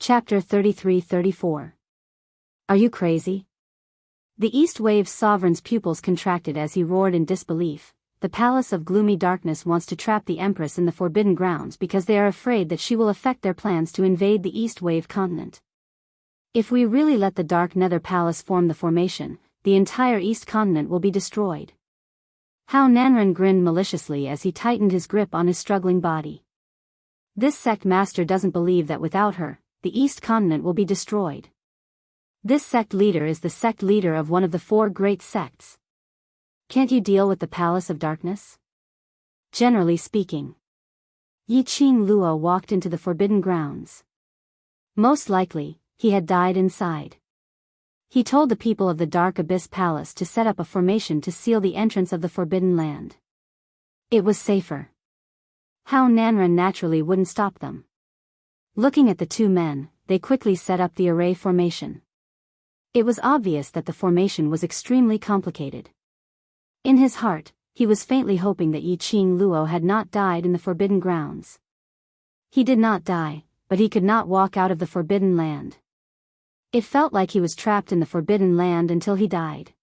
Chapter 33-34. Are you crazy? The East Wave's sovereign's pupils contracted as he roared in disbelief. The Palace of Gloomy Darkness wants to trap the Empress in the Forbidden Grounds because they are afraid that she will affect their plans to invade the East Wave continent. If we really let the Dark Nether Palace form the formation, the entire East continent will be destroyed. How Nanren grinned maliciously as he tightened his grip on his struggling body. This sect master doesn't believe that without her, the East continent will be destroyed. This sect leader is the sect leader of one of the 4 great sects. Can't you deal with the Palace of Darkness? Generally speaking. Yi Qing Luo walked into the Forbidden Grounds. Most likely, he had died inside. He told the people of the Dark Abyss Palace to set up a formation to seal the entrance of the Forbidden Land. It was safer. How Nanren naturally wouldn't stop them. Looking at the 2 men, they quickly set up the array formation. It was obvious that the formation was extremely complicated. In his heart, he was faintly hoping that Yi Qing Luo had not died in the Forbidden Grounds. He did not die, but he could not walk out of the Forbidden Land. It felt like he was trapped in the Forbidden Land until he died.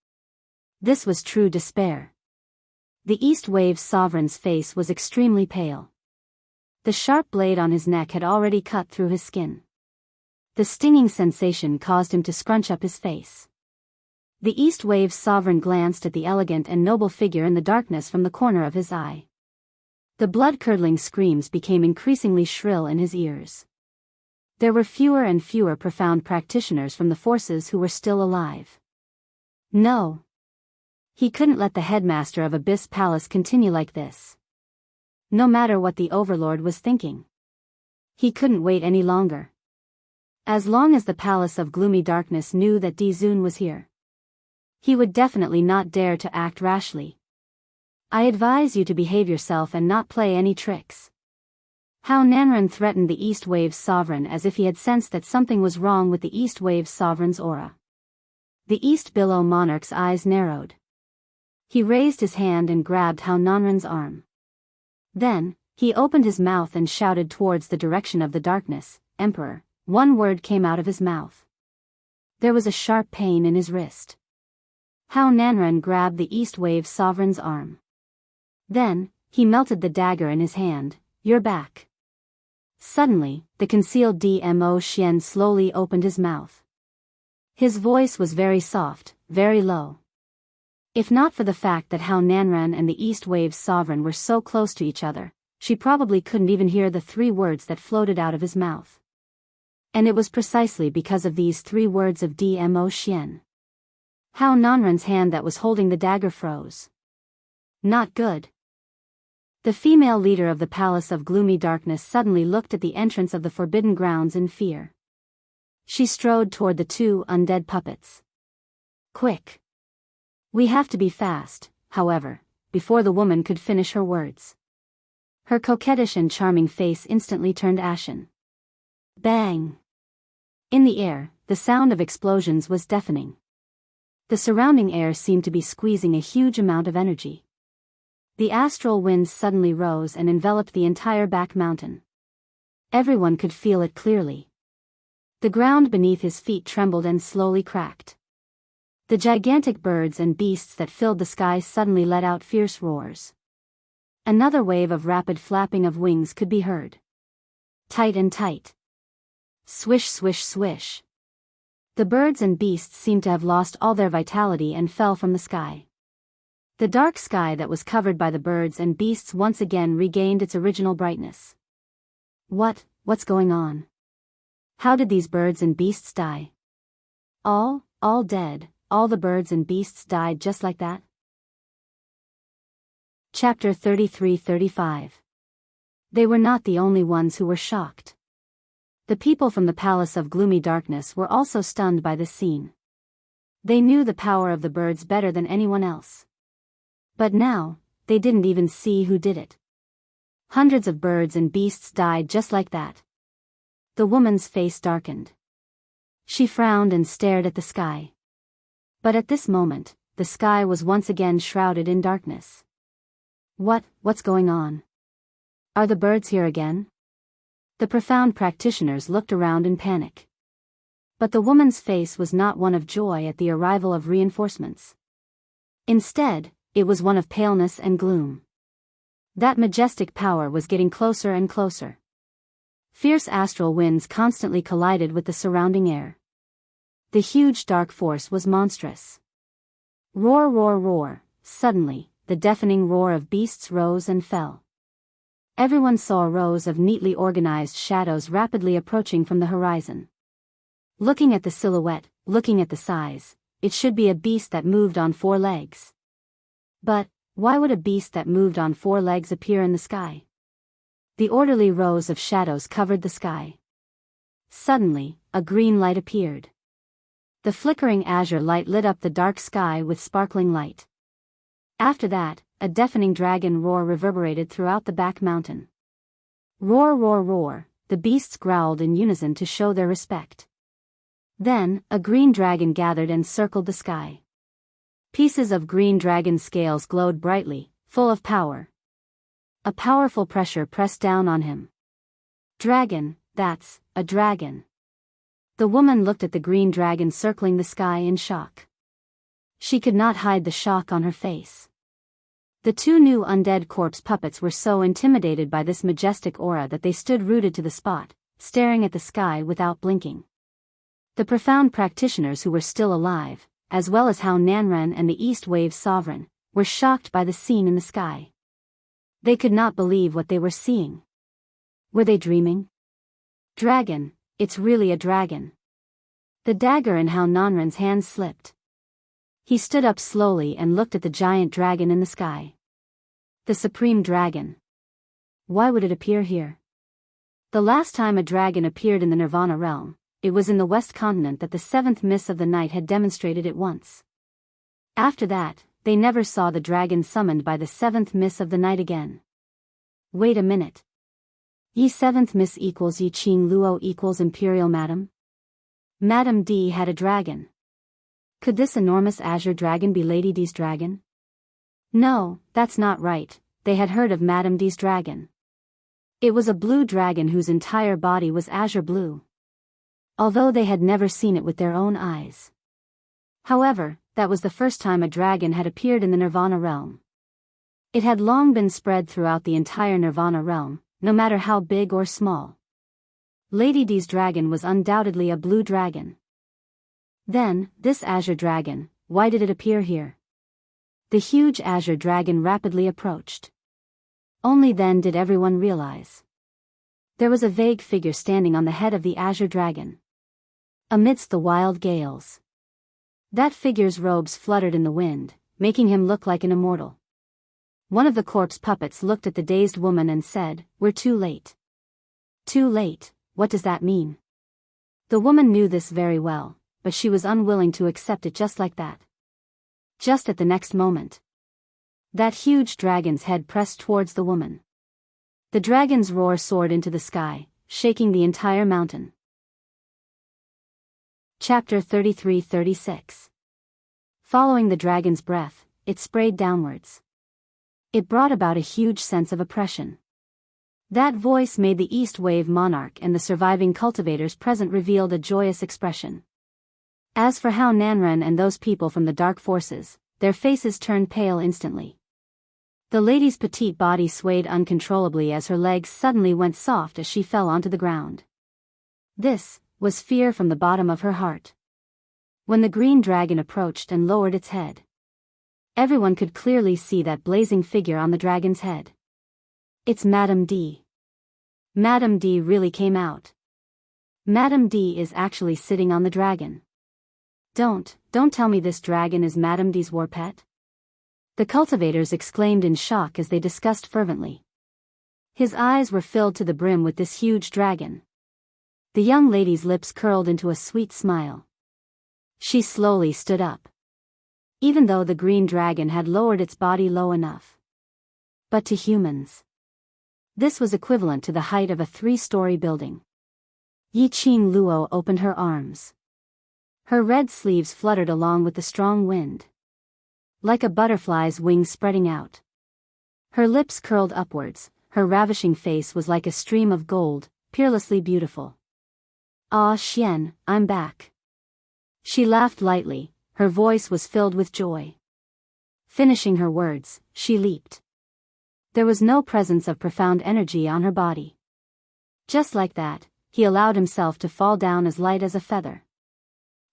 This was true despair. The East Wave's sovereign's face was extremely pale. The sharp blade on his neck had already cut through his skin. The stinging sensation caused him to scrunch up his face. The East Wave's sovereign glanced at the elegant and noble figure in the darkness from the corner of his eye. The blood-curdling screams became increasingly shrill in his ears. There were fewer and fewer profound practitioners from the forces who were still alive. No. He couldn't let the headmaster of Abyss Palace continue like this. No matter what the Overlord was thinking. He couldn't wait any longer. As long as the Palace of Gloomy Darkness knew that Di Zun was here, he would definitely not dare to act rashly. I advise you to behave yourself and not play any tricks. How Nanren threatened the East Wave's sovereign as if he had sensed that something was wrong with the East Wave's sovereign's aura. The East Billow Monarch's eyes narrowed. He raised his hand and grabbed How Nanren's arm. Then, he opened his mouth and shouted towards the direction of the darkness, "Emperor." One word came out of his mouth. There was a sharp pain in his wrist. How Nanren grabbed the East Wave's sovereign's arm. Then, he melted the dagger in his hand. "You're back." Suddenly, the concealed Dmo Xian slowly opened his mouth. His voice was very soft, very low. If not for the fact that How Nanren and the East Wave's sovereign were so close to each other, she probably couldn't even hear the 3 words that floated out of his mouth. And it was precisely because of these 3 words of Dmo Xian. How Nanren's hand that was holding the dagger froze. Not good. The female leader of the Palace of Gloomy Darkness suddenly looked at the entrance of the Forbidden Grounds in fear. She strode toward the 2 undead puppets. Quick. We have to be fast, however, before the woman could finish her words. Her coquettish and charming face instantly turned ashen. Bang! In the air, the sound of explosions was deafening. The surrounding air seemed to be squeezing a huge amount of energy. The astral winds suddenly rose and enveloped the entire back mountain. Everyone could feel it clearly. The ground beneath his feet trembled and slowly cracked. The gigantic birds and beasts that filled the sky suddenly let out fierce roars. Another wave of rapid flapping of wings could be heard. Tight and tight. Swish, swish, swish. The birds and beasts seemed to have lost all their vitality and fell from the sky. The dark sky that was covered by the birds and beasts once again regained its original brightness. What's going on? How did these birds and beasts die? All dead. All the birds and beasts died just like that? Chapter 33-35. They were not the only ones who were shocked. The people from the Palace of Gloomy Darkness were also stunned by this scene. They knew the power of the birds better than anyone else. But now, they didn't even see who did it. Hundreds of birds and beasts died just like that. The woman's face darkened. She frowned and stared at the sky. But at this moment, the sky was once again shrouded in darkness. What's going on? Are the birds here again? The profound practitioners looked around in panic. But the woman's face was not one of joy at the arrival of reinforcements. Instead, it was one of paleness and gloom. That majestic power was getting closer and closer. Fierce astral winds constantly collided with the surrounding air. The huge dark force was monstrous. Roar, roar, roar. Suddenly, the deafening roar of beasts rose and fell. Everyone saw rows of neatly organized shadows rapidly approaching from the horizon. Looking at the silhouette, looking at the size, it should be a beast that moved on 4 legs. But, why would a beast that moved on 4 legs appear in the sky? The orderly rows of shadows covered the sky. Suddenly, a green light appeared. The flickering azure light lit up the dark sky with sparkling light. After that, a deafening dragon roar reverberated throughout the back mountain. Roar, roar, roar, the beasts growled in unison to show their respect. Then, a green dragon gathered and circled the sky. Pieces of green dragon scales glowed brightly, full of power. A powerful pressure pressed down on him. Dragon, that's a dragon. The woman looked at the green dragon circling the sky in shock. She could not hide the shock on her face. The 2 new undead corpse puppets were so intimidated by this majestic aura that they stood rooted to the spot, staring at the sky without blinking. The profound practitioners who were still alive, as well as Hao Nanren and the East Wave's sovereign, were shocked by the scene in the sky. They could not believe what they were seeing. Were they dreaming? Dragon, it's really a dragon. The dagger in Hao Nanren's hand slipped. He stood up slowly and looked at the giant dragon in the sky. The supreme dragon. Why would it appear here? The last time a dragon appeared in the Nirvana realm, it was in the West Continent that the 7th Miss of the Night had demonstrated it once. After that, they never saw the dragon summoned by the 7th Miss of the Night again. Wait a minute. Yi 7th Miss equals Yi Qing Luo equals Imperial Madam? Madame D had a dragon. Could this enormous azure dragon be Lady D's dragon? No, that's not right, they had heard of Madame D's dragon. It was a blue dragon whose entire body was azure blue. Although they had never seen it with their own eyes. However, that was the first time a dragon had appeared in the Nirvana realm. It had long been spread throughout the entire Nirvana realm, no matter how big or small. Lady D's dragon was undoubtedly a blue dragon. Then, this azure dragon, why did it appear here? The huge azure dragon rapidly approached. Only then did everyone realize. There was a vague figure standing on the head of the azure dragon. Amidst the wild gales. That figure's robes fluttered in the wind, making him look like an immortal. One of the corpse puppets looked at the dazed woman and said, "We're too late." Too late, what does that mean? The woman knew this very well, but she was unwilling to accept it just like that. Just at the next moment. That huge dragon's head pressed towards the woman. The dragon's roar soared into the sky, shaking the entire mountain. Chapter 33-36. Following the dragon's breath, it sprayed downwards. It brought about a huge sense of oppression. That voice made the East Wave monarch and the surviving cultivators present revealed a joyous expression. As for Hao Nanren and those people from the dark forces, their faces turned pale instantly. The lady's petite body swayed uncontrollably as her legs suddenly went soft as she fell onto the ground. This was fear from the bottom of her heart. When the green dragon approached and lowered its head, everyone could clearly see that blazing figure on the dragon's head. It's Madame D. Madame D really came out. Madame D is actually sitting on the dragon. Don't tell me this dragon is Madame D's war pet? The cultivators exclaimed in shock as they discussed fervently. His eyes were filled to the brim with this huge dragon. The young lady's lips curled into a sweet smile. She slowly stood up. Even though the green dragon had lowered its body low enough. But to humans, this was equivalent to the height of a 3-story building. Yi Qing Luo opened her arms. Her red sleeves fluttered along with the strong wind. Like a butterfly's wings spreading out. Her lips curled upwards, her ravishing face was like a stream of gold, peerlessly beautiful. Ah, Xian, I'm back. She laughed lightly, her voice was filled with joy. Finishing her words, she leaped. There was no presence of profound energy on her body. Just like that, he allowed himself to fall down as light as a feather.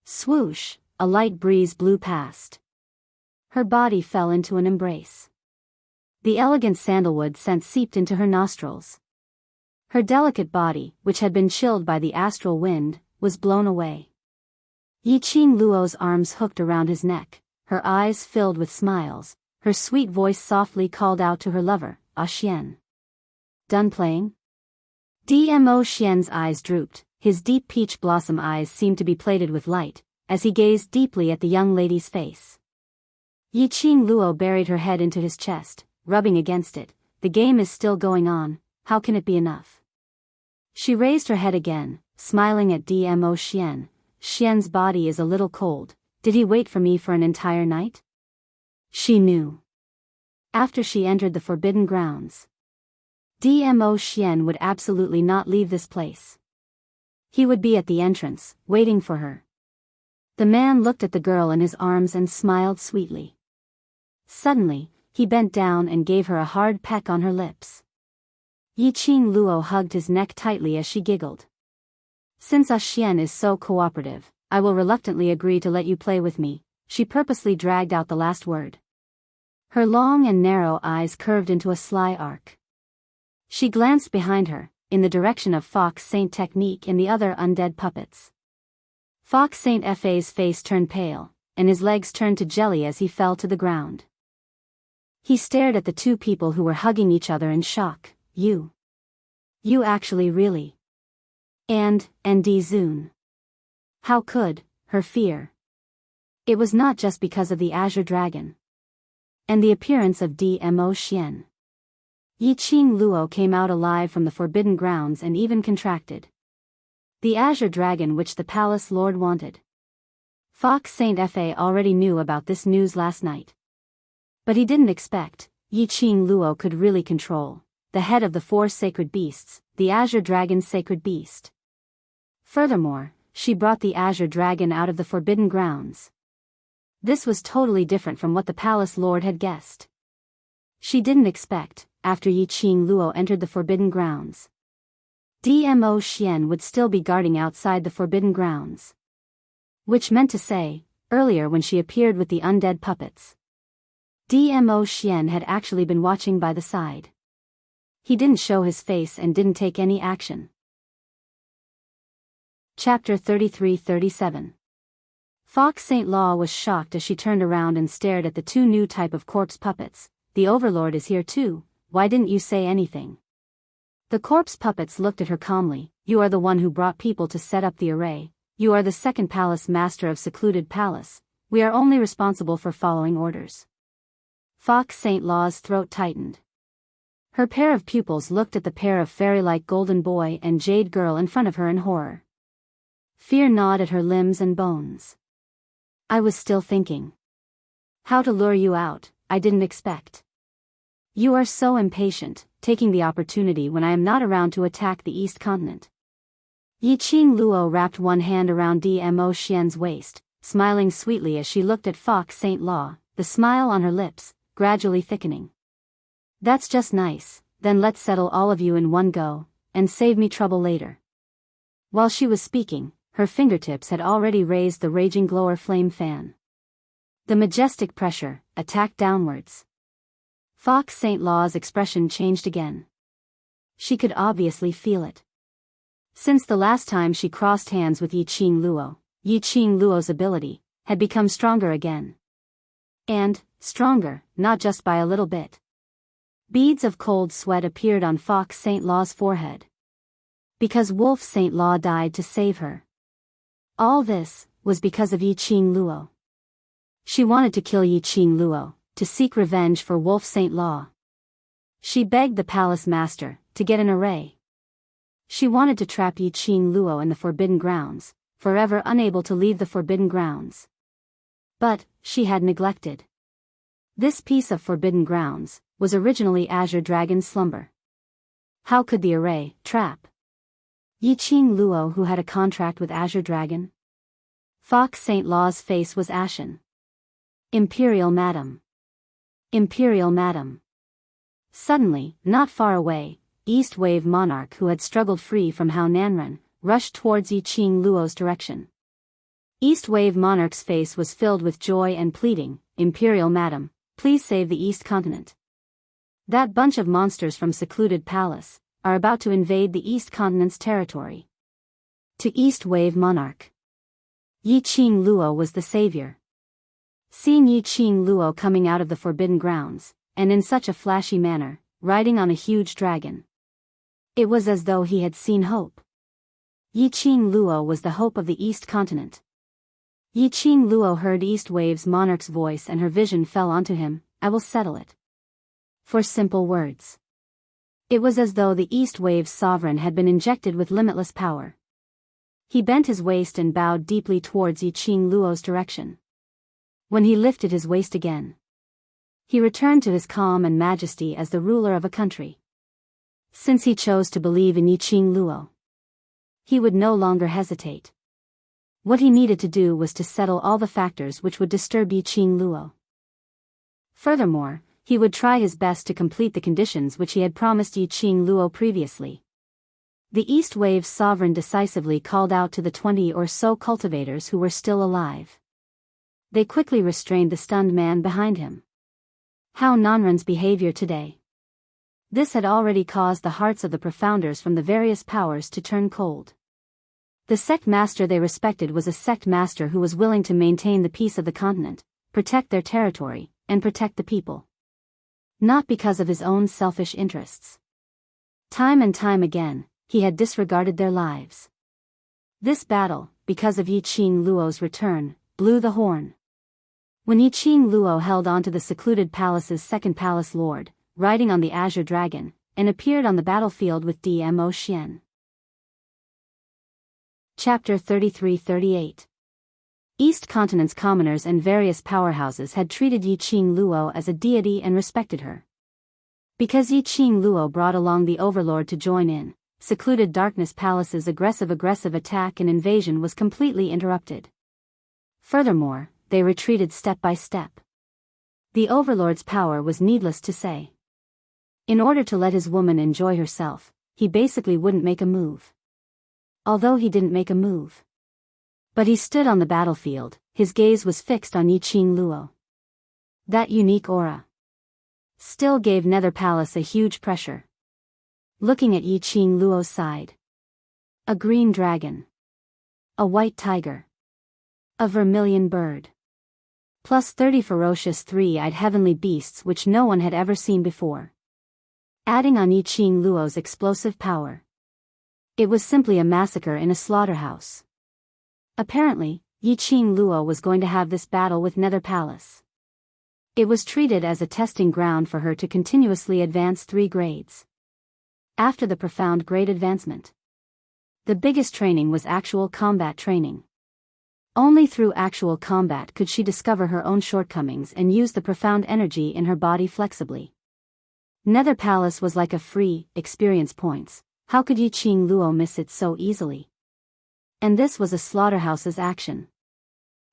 Swoosh, a light breeze blew past. Her body fell into an embrace. The elegant sandalwood scent seeped into her nostrils. Her delicate body, which had been chilled by the astral wind, was blown away. Yiqing Luo's arms hooked around his neck, her eyes filled with smiles, her sweet voice softly called out to her lover, "Ah Xian. Done playing?" Dmo Xian's eyes drooped, his deep peach blossom eyes seemed to be plated with light, as he gazed deeply at the young lady's face. Yiqing Luo buried her head into his chest, rubbing against it. The game is still going on, how can it be enough? She raised her head again, smiling at Dmo Xian. Xian's body is a little cold, did he wait for me for an entire night? She knew. After she entered the forbidden grounds, Dmo Xian would absolutely not leave this place. He would be at the entrance, waiting for her. The man looked at the girl in his arms and smiled sweetly. Suddenly, he bent down and gave her a hard peck on her lips. Yiqing Luo hugged his neck tightly as she giggled. Since Ah Xian is so cooperative, I will reluctantly agree to let you play with me, she purposely dragged out the last word. Her long and narrow eyes curved into a sly arc. She glanced behind her, in the direction of Fox Saint Technique and the other undead puppets. Fox Saint Fa's face turned pale, and his legs turned to jelly as he fell to the ground. He stared at the two people who were hugging each other in shock. You actually really. And Di Zun. How could, her fear. It was not just because of the Azure Dragon. And the appearance of Dmo Xian. Yiqing Luo came out alive from the forbidden grounds and even contracted. The Azure Dragon which the palace lord wanted. Fox Saint Fa already knew about this news last night. But he didn't expect Yiqing Luo could really control the head of the four sacred beasts, the Azure Dragon's sacred beast. Furthermore, she brought the Azure Dragon out of the forbidden grounds. This was totally different from what the palace lord had guessed. She didn't expect, after Yiqing Luo entered the forbidden grounds, Dmo Xian would still be guarding outside the forbidden grounds. Which meant to say, earlier when she appeared with the undead puppets, Dmo Xian had actually been watching by the side. He didn't show his face and didn't take any action. Chapter 33-37. Fox Saint Law was shocked as she turned around and stared at the two new type of corpse puppets. The Overlord is here too, why didn't you say anything? The corpse puppets looked at her calmly. You are the one who brought people to set up the array, you are the second palace master of Secluded Palace, we are only responsible for following orders. Fox Saint Law's throat tightened. Her pair of pupils looked at the pair of fairy-like golden boy and jade girl in front of her in horror. Fear gnawed at her limbs and bones. I was still thinking. How to lure you out, I didn't expect. You are so impatient, taking the opportunity when I am not around to attack the East Continent. Yiqing Luo wrapped one hand around Dmo Xian's waist, smiling sweetly as she looked at Fox Saint Law, the smile on her lips, gradually thickening. That's just nice, then let's settle all of you in one go, and save me trouble later. While she was speaking, her fingertips had already raised the raging glower flame fan. The majestic pressure attacked downwards. Fox Saint Law's expression changed again. She could obviously feel it. Since the last time she crossed hands with Yiqing Luo's ability had become stronger again. And, stronger, not just by a little bit. Beads of cold sweat appeared on Fox Saint Law's forehead. Because Wolf Saint Law died to save her. All this was because of Yiqing Luo. She wanted to kill Yiqing Luo, to seek revenge for Wolf Saint Law. She begged the palace master to get an array. She wanted to trap Yiqing Luo in the forbidden grounds, forever unable to leave the forbidden grounds. But, she had neglected. This piece of forbidden grounds was originally Azure Dragon's slumber. How could the array trap Yi Qing Luo, who had a contract with Azure Dragon? Fox St. Law's face was ashen. Imperial Madam. Imperial Madam. Suddenly, not far away, East Wave Monarch, who had struggled free from Hao Nanren, rushed towards Yi Qing Luo's direction. East Wave Monarch's face was filled with joy and pleading, "Imperial Madam, please save the East Continent. That bunch of monsters from Secluded Palace are about to invade the East Continent's territory." To East Wave Monarch, Yi Qing Luo was the savior. Seeing Yi Qing Luo coming out of the Forbidden Grounds, and in such a flashy manner, riding on a huge dragon, it was as though he had seen hope. Yi Qing Luo was the hope of the East Continent. Yi Qing Luo heard East Wave's monarch's voice and her vision fell onto him. "I will settle it." For simple words. It was as though the East Wave's sovereign had been injected with limitless power. He bent his waist and bowed deeply towards Yi Qing Luo's direction. When he lifted his waist again, he returned to his calm and majesty as the ruler of a country. Since he chose to believe in Yi Qing Luo, he would no longer hesitate. What he needed to do was to settle all the factors which would disturb Yi Qing Luo. Furthermore, he would try his best to complete the conditions which he had promised Yi Qing Luo previously. The East Wave's sovereign decisively called out to the 20 or so cultivators who were still alive. They quickly restrained the stunned man behind him. Hao Nanren's behavior today. This had already caused the hearts of the profounders from the various powers to turn cold. The sect master they respected was a sect master who was willing to maintain the peace of the continent, protect their territory, and protect the people. Not because of his own selfish interests. Time and time again, he had disregarded their lives. This battle, because of Yi Qing Luo's return, blew the horn. When Yi Qing Luo held on to the Secluded Palace's second palace lord, riding on the Azure Dragon, and appeared on the battlefield with Dmo Xian. Chapter 33-38. East Continent's commoners and various powerhouses had treated Yi Qing Luo as a deity and respected her. Because Yi Qing Luo brought along the Overlord to join in, Secluded Darkness Palace's aggressive attack and invasion was completely interrupted. Furthermore, they retreated step by step. The Overlord's power was needless to say. In order to let his woman enjoy herself, he basically wouldn't make a move. Although he didn't make a move. But he stood on the battlefield, his gaze was fixed on Yi Qing Luo. That unique aura still gave Nether Palace a huge pressure. Looking at Yi Qing Luo's side. A green dragon. A white tiger. A vermilion bird. Plus 30 ferocious three-eyed heavenly beasts which no one had ever seen before. Adding on Yi Qing Luo's explosive power. It was simply a massacre in a slaughterhouse. Apparently, Yi Qing Luo was going to have this battle with Nether Palace. It was treated as a testing ground for her to continuously advance 3 grades. After the profound grade advancement, the biggest training was actual combat training. Only through actual combat could she discover her own shortcomings and use the profound energy in her body flexibly. Nether Palace was like a free experience points. How could Yi Qing Luo miss it so easily? And this was a slaughterhouse's action.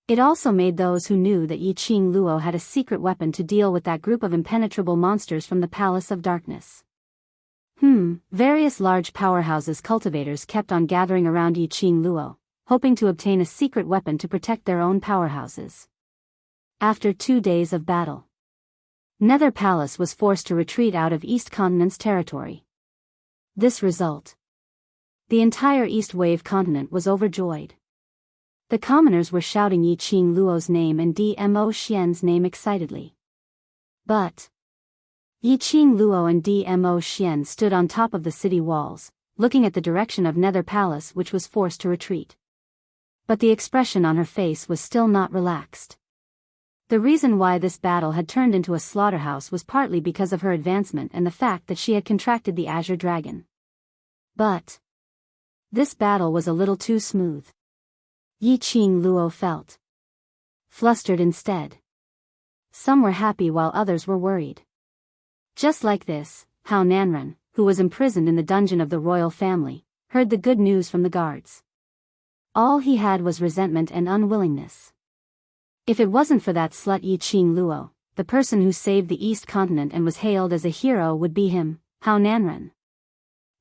It also made those who knew that Yi Qing Luo had a secret weapon to deal with that group of impenetrable monsters from the Palace of Darkness. Various large powerhouses cultivators kept on gathering around Yi Qing Luo, hoping to obtain a secret weapon to protect their own powerhouses. After 2 days of battle, Nether Palace was forced to retreat out of East Continent's territory. This result. The entire East Wave continent was overjoyed. The commoners were shouting Yi Qing Luo's name and Dmo Xian's name excitedly. But Yi Qing Luo and Dmo Xian stood on top of the city walls, looking at the direction of Nether Palace, which was forced to retreat. But the expression on her face was still not relaxed. The reason why this battle had turned into a slaughterhouse was partly because of her advancement and the fact that she had contracted the Azure Dragon. But this battle was a little too smooth. Yi Qing Luo felt flustered instead. Some were happy while others were worried. Just like this, Hao Nanren, who was imprisoned in the dungeon of the royal family, heard the good news from the guards. All he had was resentment and unwillingness. If it wasn't for that slut Yi Qing Luo, the person who saved the East Continent and was hailed as a hero would be him, Hao Nanren.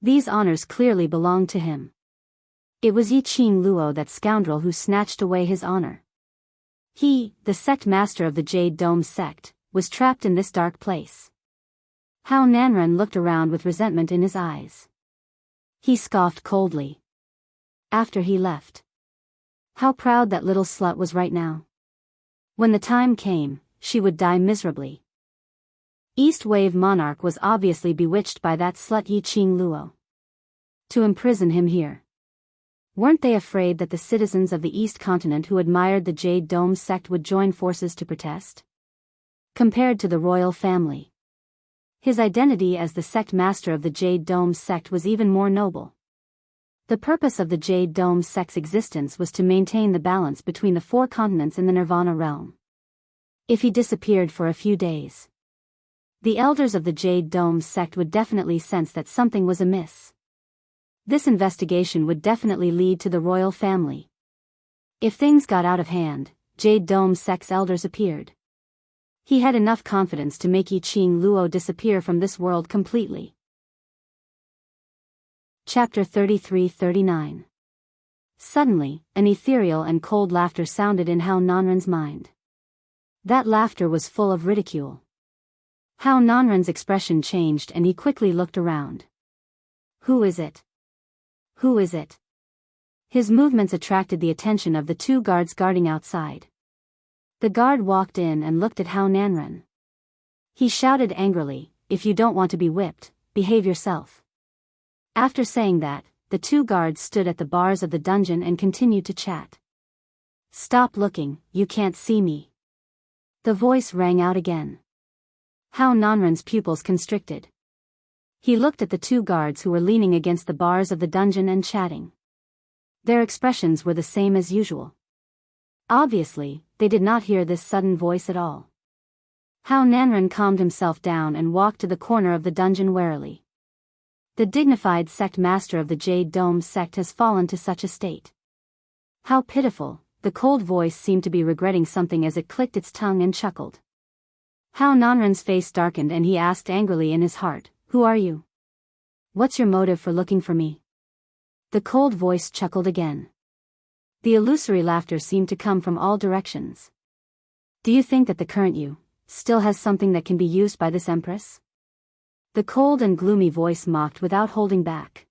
These honors clearly belonged to him. It was Yi Qing Luo, that scoundrel, who snatched away his honor. He, the sect master of the Jade Dome sect, was trapped in this dark place. Hao Nanren looked around with resentment in his eyes. He scoffed coldly. After he left. How proud that little slut was right now. When the time came, she would die miserably. East Wave Monarch was obviously bewitched by that slut Yi Qing Luo. To imprison him here. Weren't they afraid that the citizens of the East Continent who admired the Jade Dome sect would join forces to protest? Compared to the royal family, his identity as the sect master of the Jade Dome sect was even more noble. The purpose of the Jade Dome sect's existence was to maintain the balance between the four continents in the Nirvana realm. If he disappeared for a few days, the elders of the Jade Dome sect would definitely sense that something was amiss. This investigation would definitely lead to the royal family. If things got out of hand, Jade Dome sect's elders appeared. He had enough confidence to make Yi Qing Luo disappear from this world completely. Chapter 33-39. Suddenly, an ethereal and cold laughter sounded in Hao Nanren's mind. That laughter was full of ridicule. Hao Nanren's expression changed and he quickly looked around. Who is it? Who is it? His movements attracted the attention of the two guards guarding outside. The guard walked in and looked at Hao Nanren. He shouted angrily, "If you don't want to be whipped, behave yourself." After saying that, the two guards stood at the bars of the dungeon and continued to chat. "Stop looking, you can't see me." The voice rang out again. Hao Nanren's pupils constricted. He looked at the two guards who were leaning against the bars of the dungeon and chatting. Their expressions were the same as usual. Obviously, they did not hear this sudden voice at all. Hao Nanren calmed himself down and walked to the corner of the dungeon warily. The dignified sect master of the Jade Dome sect has fallen to such a state. How pitiful, the cold voice seemed to be regretting something as it clicked its tongue and chuckled. Hao Nanren's face darkened and he asked angrily in his heart, "Who are you? What's your motive for looking for me?" The cold voice chuckled again. The illusory laughter seemed to come from all directions. "Do you think that the current you still has something that can be used by this empress?" The cold and gloomy voice mocked without holding back.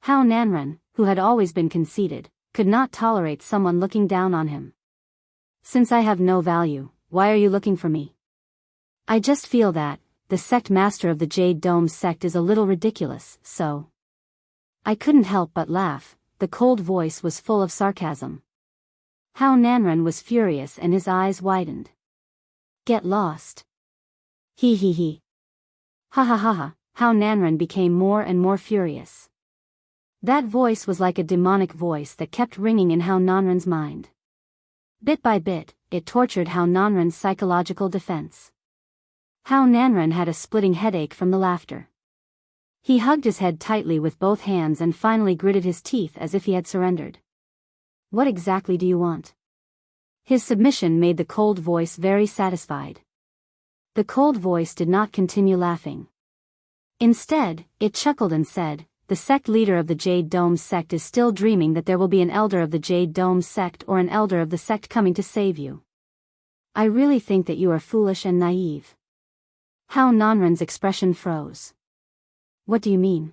Hao Nanren, who had always been conceited, could not tolerate someone looking down on him. "Since I have no value, why are you looking for me?" "I just feel that the sect master of the Jade Dome sect is a little ridiculous, so." I couldn't help but laugh. The cold voice was full of sarcasm. Hao Nanren was furious and his eyes widened. "Get lost." He. Ha ha ha ha. Hao Nanren became more and more furious. That voice was like a demonic voice that kept ringing in Hao Nanren's mind. Bit by bit, it tortured Hao Nanren's psychological defense. Hao Nanren had a splitting headache from the laughter. He hugged his head tightly with both hands and finally gritted his teeth as if he had surrendered. "What exactly do you want?" His submission made the cold voice very satisfied. The cold voice did not continue laughing. Instead, it chuckled and said, "The sect leader of the Jade Dome sect is still dreaming that there will be an elder of the Jade Dome sect or an elder of the sect coming to save you. I really think that you are foolish and naive." Hao Nanren's expression froze. "What do you mean?"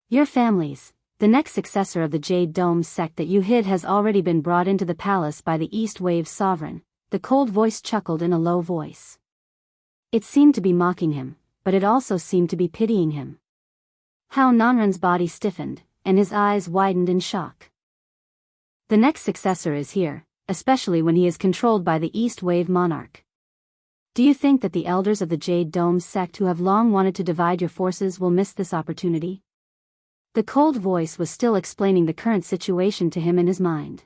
"Your families, the next successor of the Jade Dome sect that you hid has already been brought into the palace by the East Wave sovereign." The cold voice chuckled in a low voice. It seemed to be mocking him, but it also seemed to be pitying him. Hao Nanren's body stiffened, and his eyes widened in shock. "The next successor is here, especially when he is controlled by the East Wave monarch. Do you think that the elders of the Jade Dome sect who have long wanted to divide your forces will miss this opportunity?" The cold voice was still explaining the current situation to him in his mind.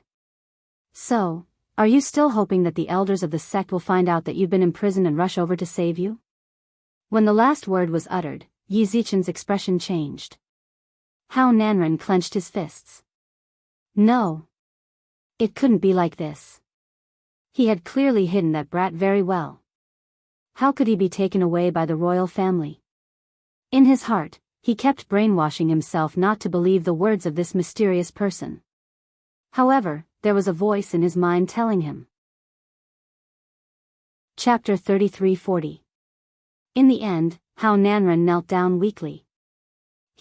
"So, are you still hoping that the elders of the sect will find out that you've been imprisoned and rush over to save you?" When the last word was uttered, Yi Zichen's expression changed. Hao Nanren clenched his fists. No. It couldn't be like this. He had clearly hidden that brat very well. How could he be taken away by the royal family? In his heart, he kept brainwashing himself not to believe the words of this mysterious person. However, there was a voice in his mind telling him. Chapter 3340. In the end, Hao Nanren knelt down weakly.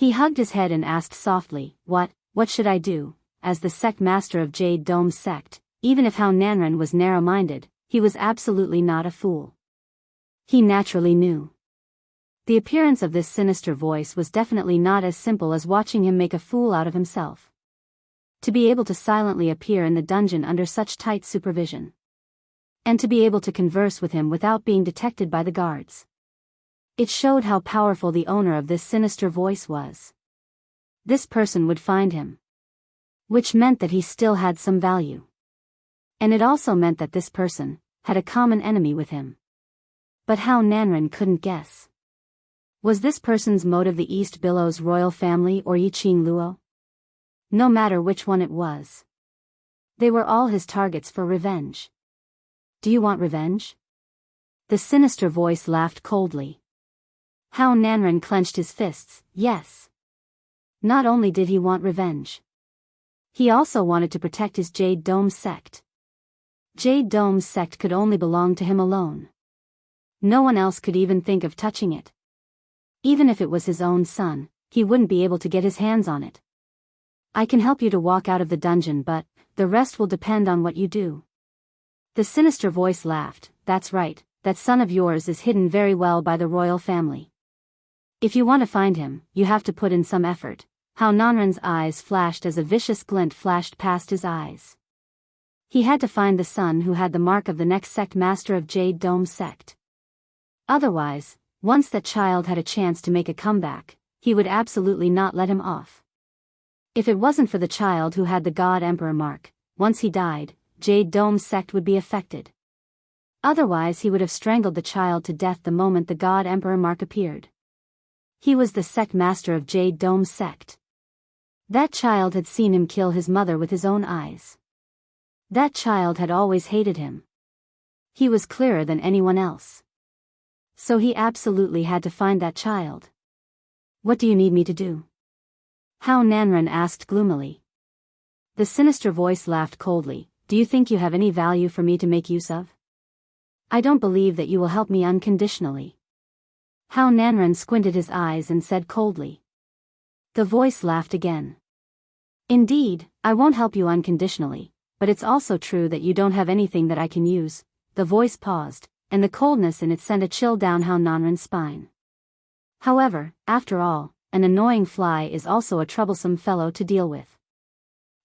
He hugged his head and asked softly, What should I do? As the sect master of Jade Dome's sect, even if Hao Nanren was narrow-minded, he was absolutely not a fool. He naturally knew. The appearance of this sinister voice was definitely not as simple as watching him make a fool out of himself. To be able to silently appear in the dungeon under such tight supervision. And to be able to converse with him without being detected by the guards. It showed how powerful the owner of this sinister voice was. This person would find him. Which meant that he still had some value. And it also meant that this person had a common enemy with him. But Hao Nanren couldn't guess. Was this person's motive the East Billows royal family or Yiqing Luo? No matter which one it was. They were all his targets for revenge. Do you want revenge? The sinister voice laughed coldly. Hao Nanren clenched his fists, yes. Not only did he want revenge. He also wanted to protect his Jade Dome sect. Jade Dome's sect could only belong to him alone. No one else could even think of touching it. Even if it was his own son, he wouldn't be able to get his hands on it. I can help you to walk out of the dungeon, but the rest will depend on what you do. The sinister voice laughed. That's right, that son of yours is hidden very well by the royal family. If you want to find him, you have to put in some effort. Hao Nanren's eyes flashed as a vicious glint flashed past his eyes. He had to find the son who had the mark of the next sect master of Jade Dome sect. Otherwise, once that child had a chance to make a comeback, he would absolutely not let him off. If it wasn't for the child who had the God Emperor mark, once he died, Jade Dome's sect would be affected. Otherwise he would have strangled the child to death the moment the God Emperor mark appeared. He was the sect master of Jade Dome's sect. That child had seen him kill his mother with his own eyes. That child had always hated him. He was clearer than anyone else. So he absolutely had to find that child. What do you need me to do? Hao Nanren asked gloomily. The sinister voice laughed coldly. Do you think you have any value for me to make use of? I don't believe that you will help me unconditionally. Hao Nanren squinted his eyes and said coldly. The voice laughed again. Indeed, I won't help you unconditionally, but it's also true that you don't have anything that I can use. The voice paused, and the coldness in it sent a chill down Hao Nanren's spine. However, after all, an annoying fly is also a troublesome fellow to deal with.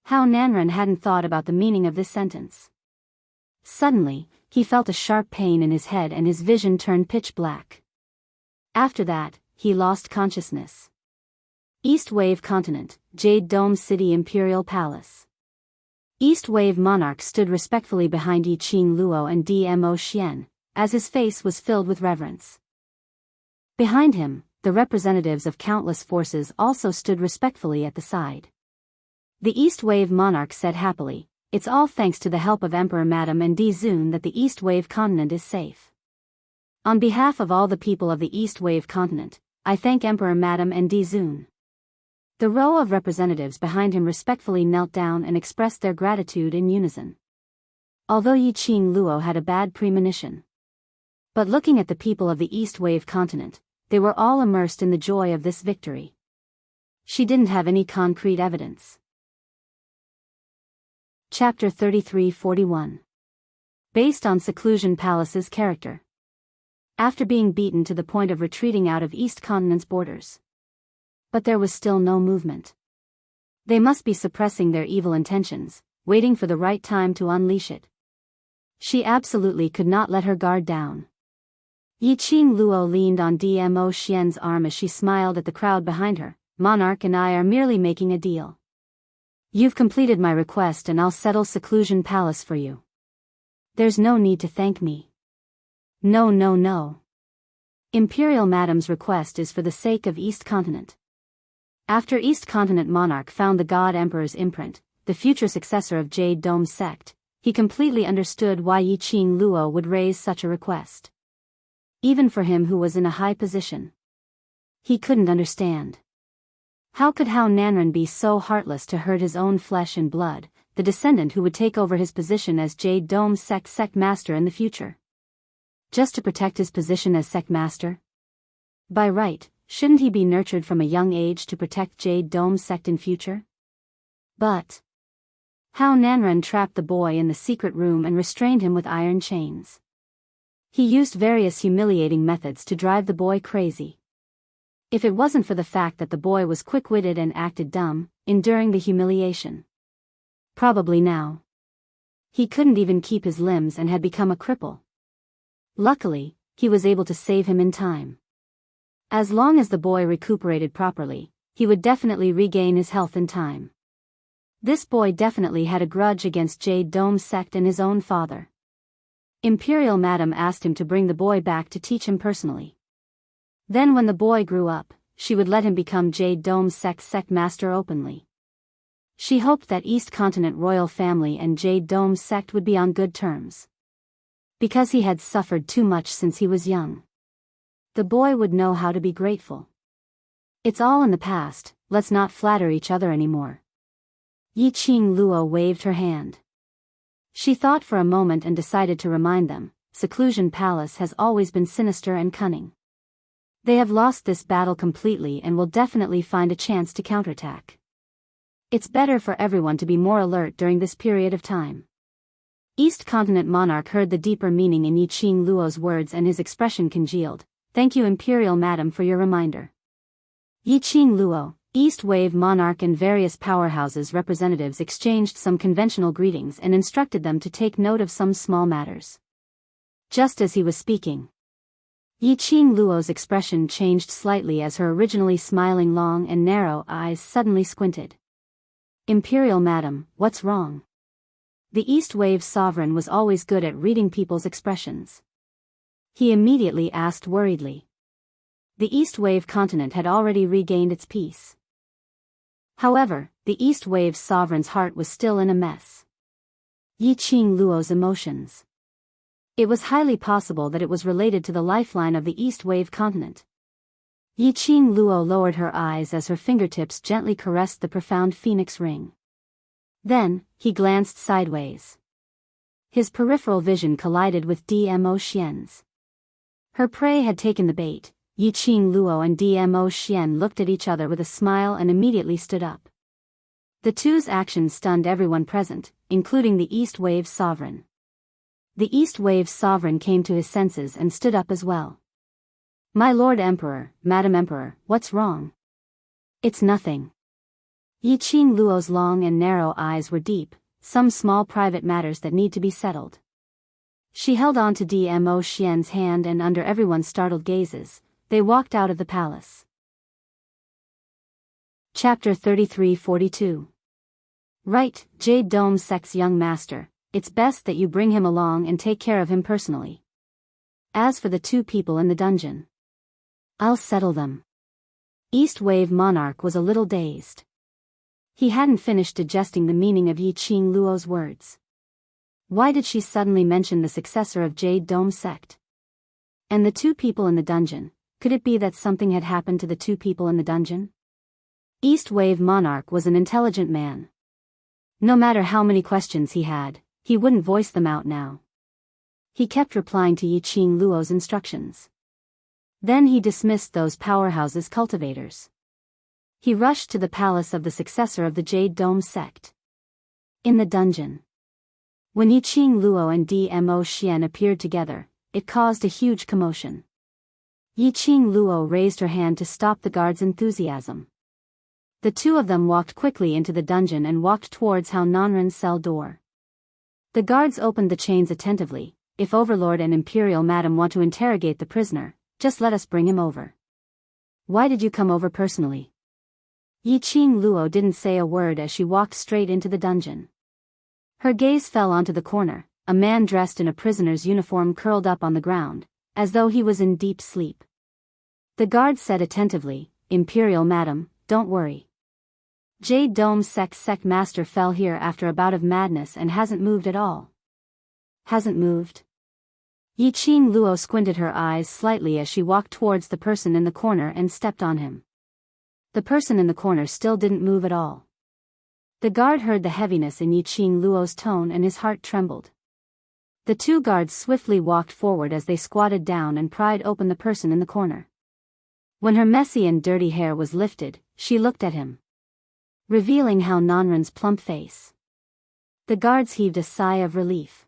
Hao Nanren hadn't thought about the meaning of this sentence. Suddenly, he felt a sharp pain in his head and his vision turned pitch black. After that, he lost consciousness. East Wave Continent, Jade Dome City Imperial Palace. East Wave Monarch stood respectfully behind Yiqing Luo and Dmo Xian, as his face was filled with reverence. Behind him, the representatives of countless forces also stood respectfully at the side. The East Wave Monarch said happily, It's all thanks to the help of Emperor Madam and Di Zun that the East Wave Continent is safe. On behalf of all the people of the East Wave Continent, I thank Emperor Madam and Di Zun. The row of representatives behind him respectfully knelt down and expressed their gratitude in unison. Although Yiqing Luo had a bad premonition. But looking at the people of the East Wave Continent, they were all immersed in the joy of this victory. She didn't have any concrete evidence. Chapter 3341. Based on Seclusion Palace's character. After being beaten to the point of retreating out of East Continent's borders. But there was still no movement. They must be suppressing their evil intentions, waiting for the right time to unleash it. She absolutely could not let her guard down. Yiqing Luo leaned on Dmo Xian's arm as she smiled at the crowd behind her. Monarch and I are merely making a deal. You've completed my request and I'll settle Seclusion Palace for you. There's no need to thank me. No, no, no. Imperial Madam's request is for the sake of East Continent. After East Continent Monarch found the God Emperor's imprint, the future successor of Jade Dome sect, he completely understood why Yiqing Luo would raise such a request. Even for him who was in a high position. He couldn't understand. How could Hao Nanren be so heartless to hurt his own flesh and blood, the descendant who would take over his position as Jade Dome sect master in the future? Just to protect his position as sect master? By right, shouldn't he be nurtured from a young age to protect Jade Dome sect in future? But Hao Nanren trapped the boy in the secret room and restrained him with iron chains. He used various humiliating methods to drive the boy crazy. If it wasn't for the fact that the boy was quick-witted and acted dumb, enduring the humiliation. Probably now. He couldn't even keep his limbs and had become a cripple. Luckily, he was able to save him in time. As long as the boy recuperated properly, he would definitely regain his health in time. This boy definitely had a grudge against Jade Dome sect and his own father. Imperial Madam asked him to bring the boy back to teach him personally. Then when the boy grew up, she would let him become Jade Dome sect master openly. She hoped that East Continent royal family and Jade Dome sect would be on good terms. Because he had suffered too much since he was young. The boy would know how to be grateful. It's all in the past, let's not flatter each other anymore. Yiqing Luo waved her hand. She thought for a moment and decided to remind them, Seclusion Palace has always been sinister and cunning. They have lost this battle completely and will definitely find a chance to counterattack. It's better for everyone to be more alert during this period of time. East Continent Monarch heard the deeper meaning in Yiqing Luo's words and his expression congealed. Thank you Imperial Madam for your reminder. Yiqing Luo, East Wave Monarch and various powerhouses representatives exchanged some conventional greetings and instructed them to take note of some small matters. Just as he was speaking, Yiqing Luo's expression changed slightly as her originally smiling long and narrow eyes suddenly squinted. Imperial Madam, what's wrong? The East Wave Sovereign was always good at reading people's expressions. He immediately asked worriedly. The East Wave continent had already regained its peace. However, the East Wave Sovereign's heart was still in a mess. Yiqing Luo's emotions. It was highly possible that it was related to the lifeline of the East Wave continent. Yiqing Luo lowered her eyes as her fingertips gently caressed the profound phoenix ring. Then, he glanced sideways. His peripheral vision collided with Dmo Xian's. Her prey had taken the bait. Yiqing Luo and Dmo Xian looked at each other with a smile and immediately stood up. The two's actions stunned everyone present, including the East Wave Sovereign. The East Wave Sovereign came to his senses and stood up as well. My Lord Emperor, Madam Emperor, what's wrong? It's nothing. Yiqing Luo's long and narrow eyes were deep, some small private matters that need to be settled. She held on to Dmo Xian's hand and under everyone's startled gazes, they walked out of the palace. Chapter 33-42. Right, Jade Dome sect's young master, it's best that you bring him along and take care of him personally. As for the two people in the dungeon, I'll settle them. East Wave Monarch was a little dazed. He hadn't finished digesting the meaning of Yiqing Luo's words. Why did she suddenly mention the successor of Jade Dome sect? And the two people in the dungeon, could it be that something had happened to the two people in the dungeon? East Wave Monarch was an intelligent man. No matter how many questions he had, he wouldn't voice them out now. He kept replying to Yiqing Luo's instructions. Then he dismissed those powerhouses cultivators. He rushed to the palace of the successor of the Jade Dome sect. In the dungeon. When Yiqing Luo and Dmo Xian appeared together, it caused a huge commotion. Yiqing Luo raised her hand to stop the guards' enthusiasm. The two of them walked quickly into the dungeon and walked towards Hao Nanren's cell door. The guards opened the chains attentively. If Overlord and Imperial Madam want to interrogate the prisoner, just let us bring him over. Why did you come over personally? Yiqing Luo didn't say a word as she walked straight into the dungeon. Her gaze fell onto the corner, a man dressed in a prisoner's uniform curled up on the ground, as though he was in deep sleep. The guard said attentively, Imperial Madam, don't worry. Jade Dome sect master fell here after a bout of madness and hasn't moved at all. Hasn't moved? Yiqing Luo squinted her eyes slightly as she walked towards the person in the corner and stepped on him. The person in the corner still didn't move at all. The guard heard the heaviness in Yiqing Luo's tone and his heart trembled. The two guards swiftly walked forward as they squatted down and pried open the person in the corner. When her messy and dirty hair was lifted, she looked at him, revealing Hao Nanren's plump face. The guards heaved a sigh of relief.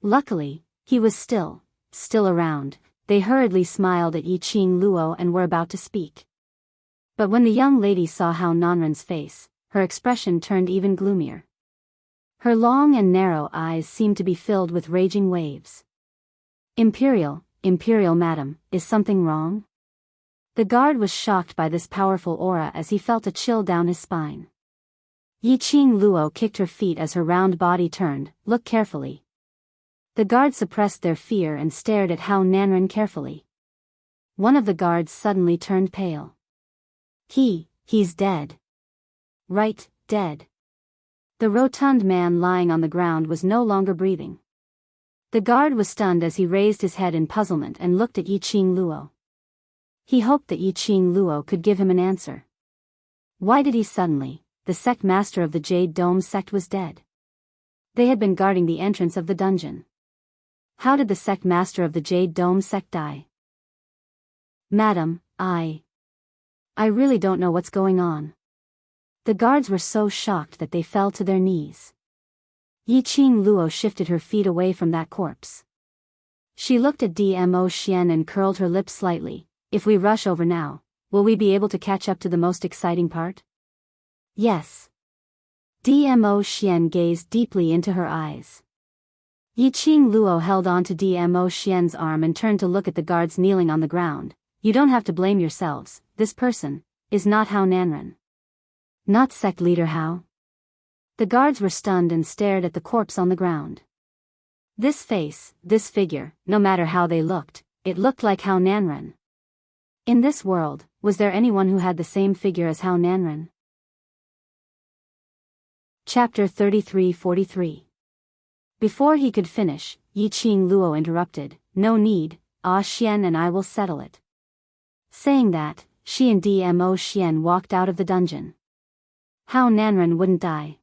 Luckily, he was still around. They hurriedly smiled at Yiqing Luo and were about to speak. But when the young lady saw Hao Nanren's face, her expression turned even gloomier. Her long and narrow eyes seemed to be filled with raging waves. Imperial madam, is something wrong? The guard was shocked by this powerful aura as he felt a chill down his spine. Yiqing Luo kicked her feet as her round body turned. Look carefully. The guards suppressed their fear and stared at Hao Nanren carefully. One of the guards suddenly turned pale. He's dead. Right, dead. The rotund man lying on the ground was no longer breathing. The guard was stunned as he raised his head in puzzlement and looked at Yiqing Luo. He hoped that Yiqing Luo could give him an answer. Why did he suddenly? The sect master of the Jade Dome sect was dead. They had been guarding the entrance of the dungeon. How did the sect master of the Jade Dome sect die? Madam, I really don't know what's going on. The guards were so shocked that they fell to their knees. Yiqing Luo shifted her feet away from that corpse. She looked at Dmo Xian and curled her lips slightly. If we rush over now, will we be able to catch up to the most exciting part? Yes. Dmo Xian gazed deeply into her eyes. Yiqing Luo held on to Dmo Xian's arm and turned to look at the guards kneeling on the ground. You don't have to blame yourselves. This person is not Hao Nanren. Not sect leader Hao. The guards were stunned and stared at the corpse on the ground. This face, this figure, no matter how they looked, it looked like Hao Nanren. In this world, was there anyone who had the same figure as Hao Nanren? Chapter 33-43. Before he could finish, Yiqing Luo interrupted. No need, Xian and I will settle it. Saying that, she and Dmo Xian walked out of the dungeon. Hao Nanren wouldn't die.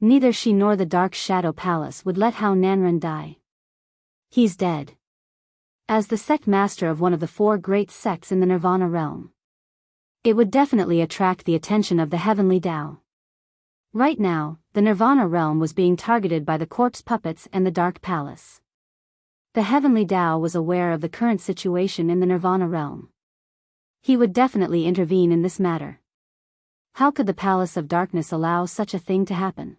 Neither she nor the Dark Shadow Palace would let Hao Nanren die. He's dead. As the sect master of one of the 4 great sects in the Nirvana realm, it would definitely attract the attention of the Heavenly Tao. Right now, the Nirvana realm was being targeted by the corpse puppets and the Dark Palace. The Heavenly Tao was aware of the current situation in the Nirvana realm. He would definitely intervene in this matter. How could the Palace of Darkness allow such a thing to happen?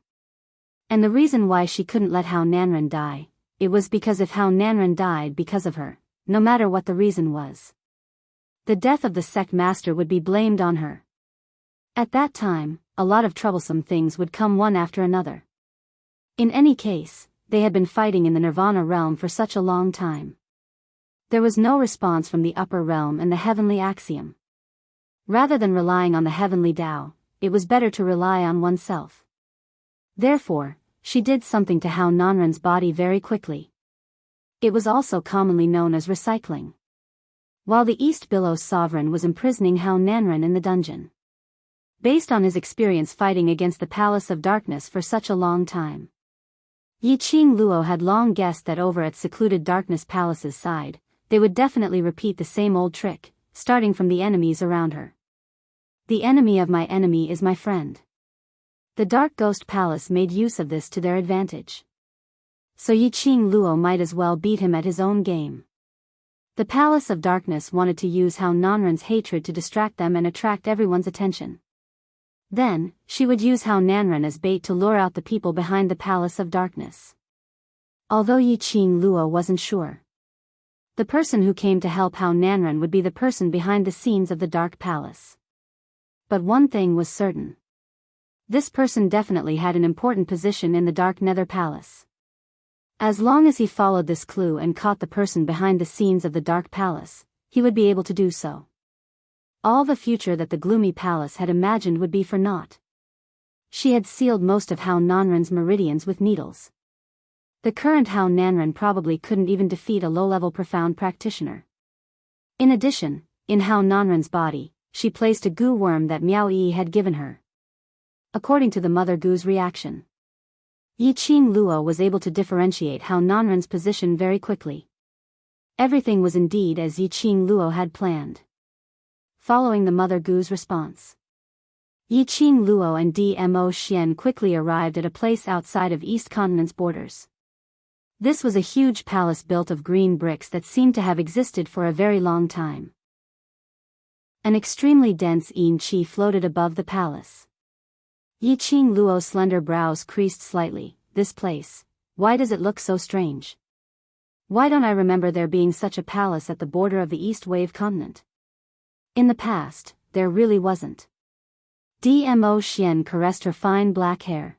And the reason why she couldn't let Hao Nanren die, it was because if Hao Nanren died because of her, no matter what the reason was, the death of the sect master would be blamed on her. At that time, a lot of troublesome things would come one after another. In any case, they had been fighting in the Nirvana realm for such a long time. There was no response from the upper realm and the heavenly axiom. Rather than relying on the heavenly Tao, it was better to rely on oneself. Therefore, she did something to Hao Nanren's body very quickly. It was also commonly known as recycling. While the East Billows sovereign was imprisoning Hao Nanren in the dungeon, based on his experience fighting against the Palace of Darkness for such a long time, Yiqing Luo had long guessed that over at secluded Darkness Palace's side, they would definitely repeat the same old trick, starting from the enemies around her. The enemy of my enemy is my friend. The Dark Ghost Palace made use of this to their advantage. So Yiqing Luo might as well beat him at his own game. The Palace of Darkness wanted to use Hao Nanren's hatred to distract them and attract everyone's attention. Then, she would use Hao Nanren as bait to lure out the people behind the Palace of Darkness. Although Yiqing Luo wasn't sure, the person who came to help Hao Nanren would be the person behind the scenes of the Dark Palace. But one thing was certain. This person definitely had an important position in the Dark Nether Palace. As long as he followed this clue and caught the person behind the scenes of the Dark Palace, he would be able to do so. All the future that the gloomy palace had imagined would be for naught. She had sealed most of Hao Nanren's meridians with needles. The current Hao Nanren probably couldn't even defeat a low-level profound practitioner. In addition, in Hao Nanren's body, she placed a goo worm that Miao Yi had given her. According to the Mother Goo's reaction, Yi Qing Luo was able to differentiate Hao Nanren's position very quickly. Everything was indeed as Yi Qing Luo had planned. Following the Mother Goo's response, Yi Qing Luo and Dmo Xian quickly arrived at a place outside of East Continent's borders. This was a huge palace built of green bricks that seemed to have existed for a very long time. An extremely dense yin qi floated above the palace. Yi Qing Luo's slender brows creased slightly. This place, why does it look so strange? Why don't I remember there being such a palace at the border of the East Wave continent? In the past, there really wasn't. Dmo Xian caressed her fine black hair.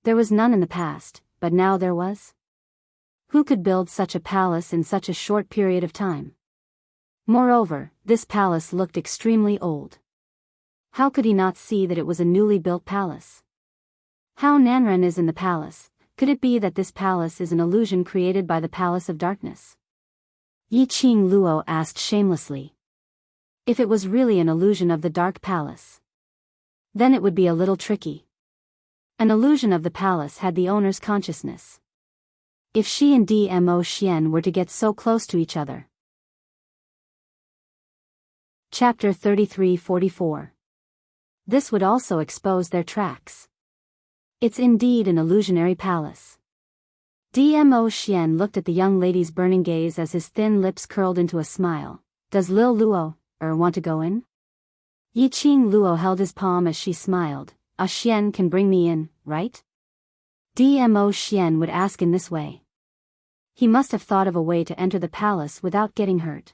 There was none in the past, but now there was. Who could build such a palace in such a short period of time? Moreover, this palace looked extremely old. How could he not see that it was a newly built palace? Hao Nanren is in the palace. Could it be that this palace is an illusion created by the Palace of Darkness? Yi Qing Luo asked shamelessly. If it was really an illusion of the Dark Palace, then it would be a little tricky. An illusion of the palace had the owner's consciousness. If she and Dmo Xian were to get so close to each other. Chapter 33-44. This would also expose their tracks. It's indeed an illusionary palace. Dmo Xian looked at the young lady's burning gaze as his thin lips curled into a smile. Does Lil Luo, want to go in? Yi Qing Luo held his palm as she smiled. Xian can bring me in, right? Dmo Xian would ask in this way. He must have thought of a way to enter the palace without getting hurt.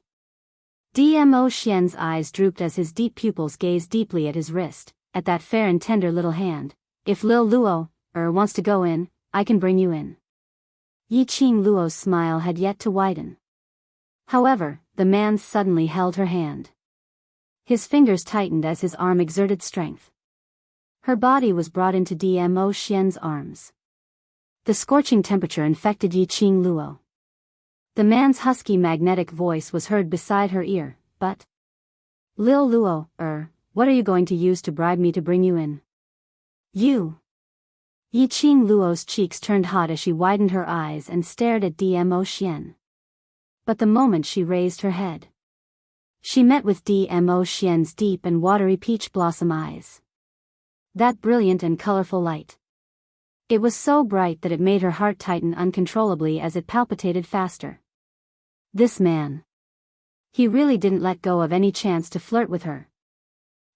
Dmo Xian's eyes drooped as his deep pupils gazed deeply at his wrist, at that fair and tender little hand. If Lil Luo, wants to go in, I can bring you in. Yi Qing Luo's smile had yet to widen. However, the man suddenly held her hand. His fingers tightened as his arm exerted strength. Her body was brought into Dmo Xian's arms. The scorching temperature infected Yi Qing Luo. The man's husky magnetic voice was heard beside her ear, but... Lil Luo, what are you going to use to bribe me to bring you in? You. Yi Qing Luo's cheeks turned hot as she widened her eyes and stared at Dmo Xian. But the moment she raised her head, she met with Dmo Xian's deep and watery peach blossom eyes. That brilliant and colorful light. It was so bright that it made her heart tighten uncontrollably as it palpitated faster. This man. He really didn't let go of any chance to flirt with her.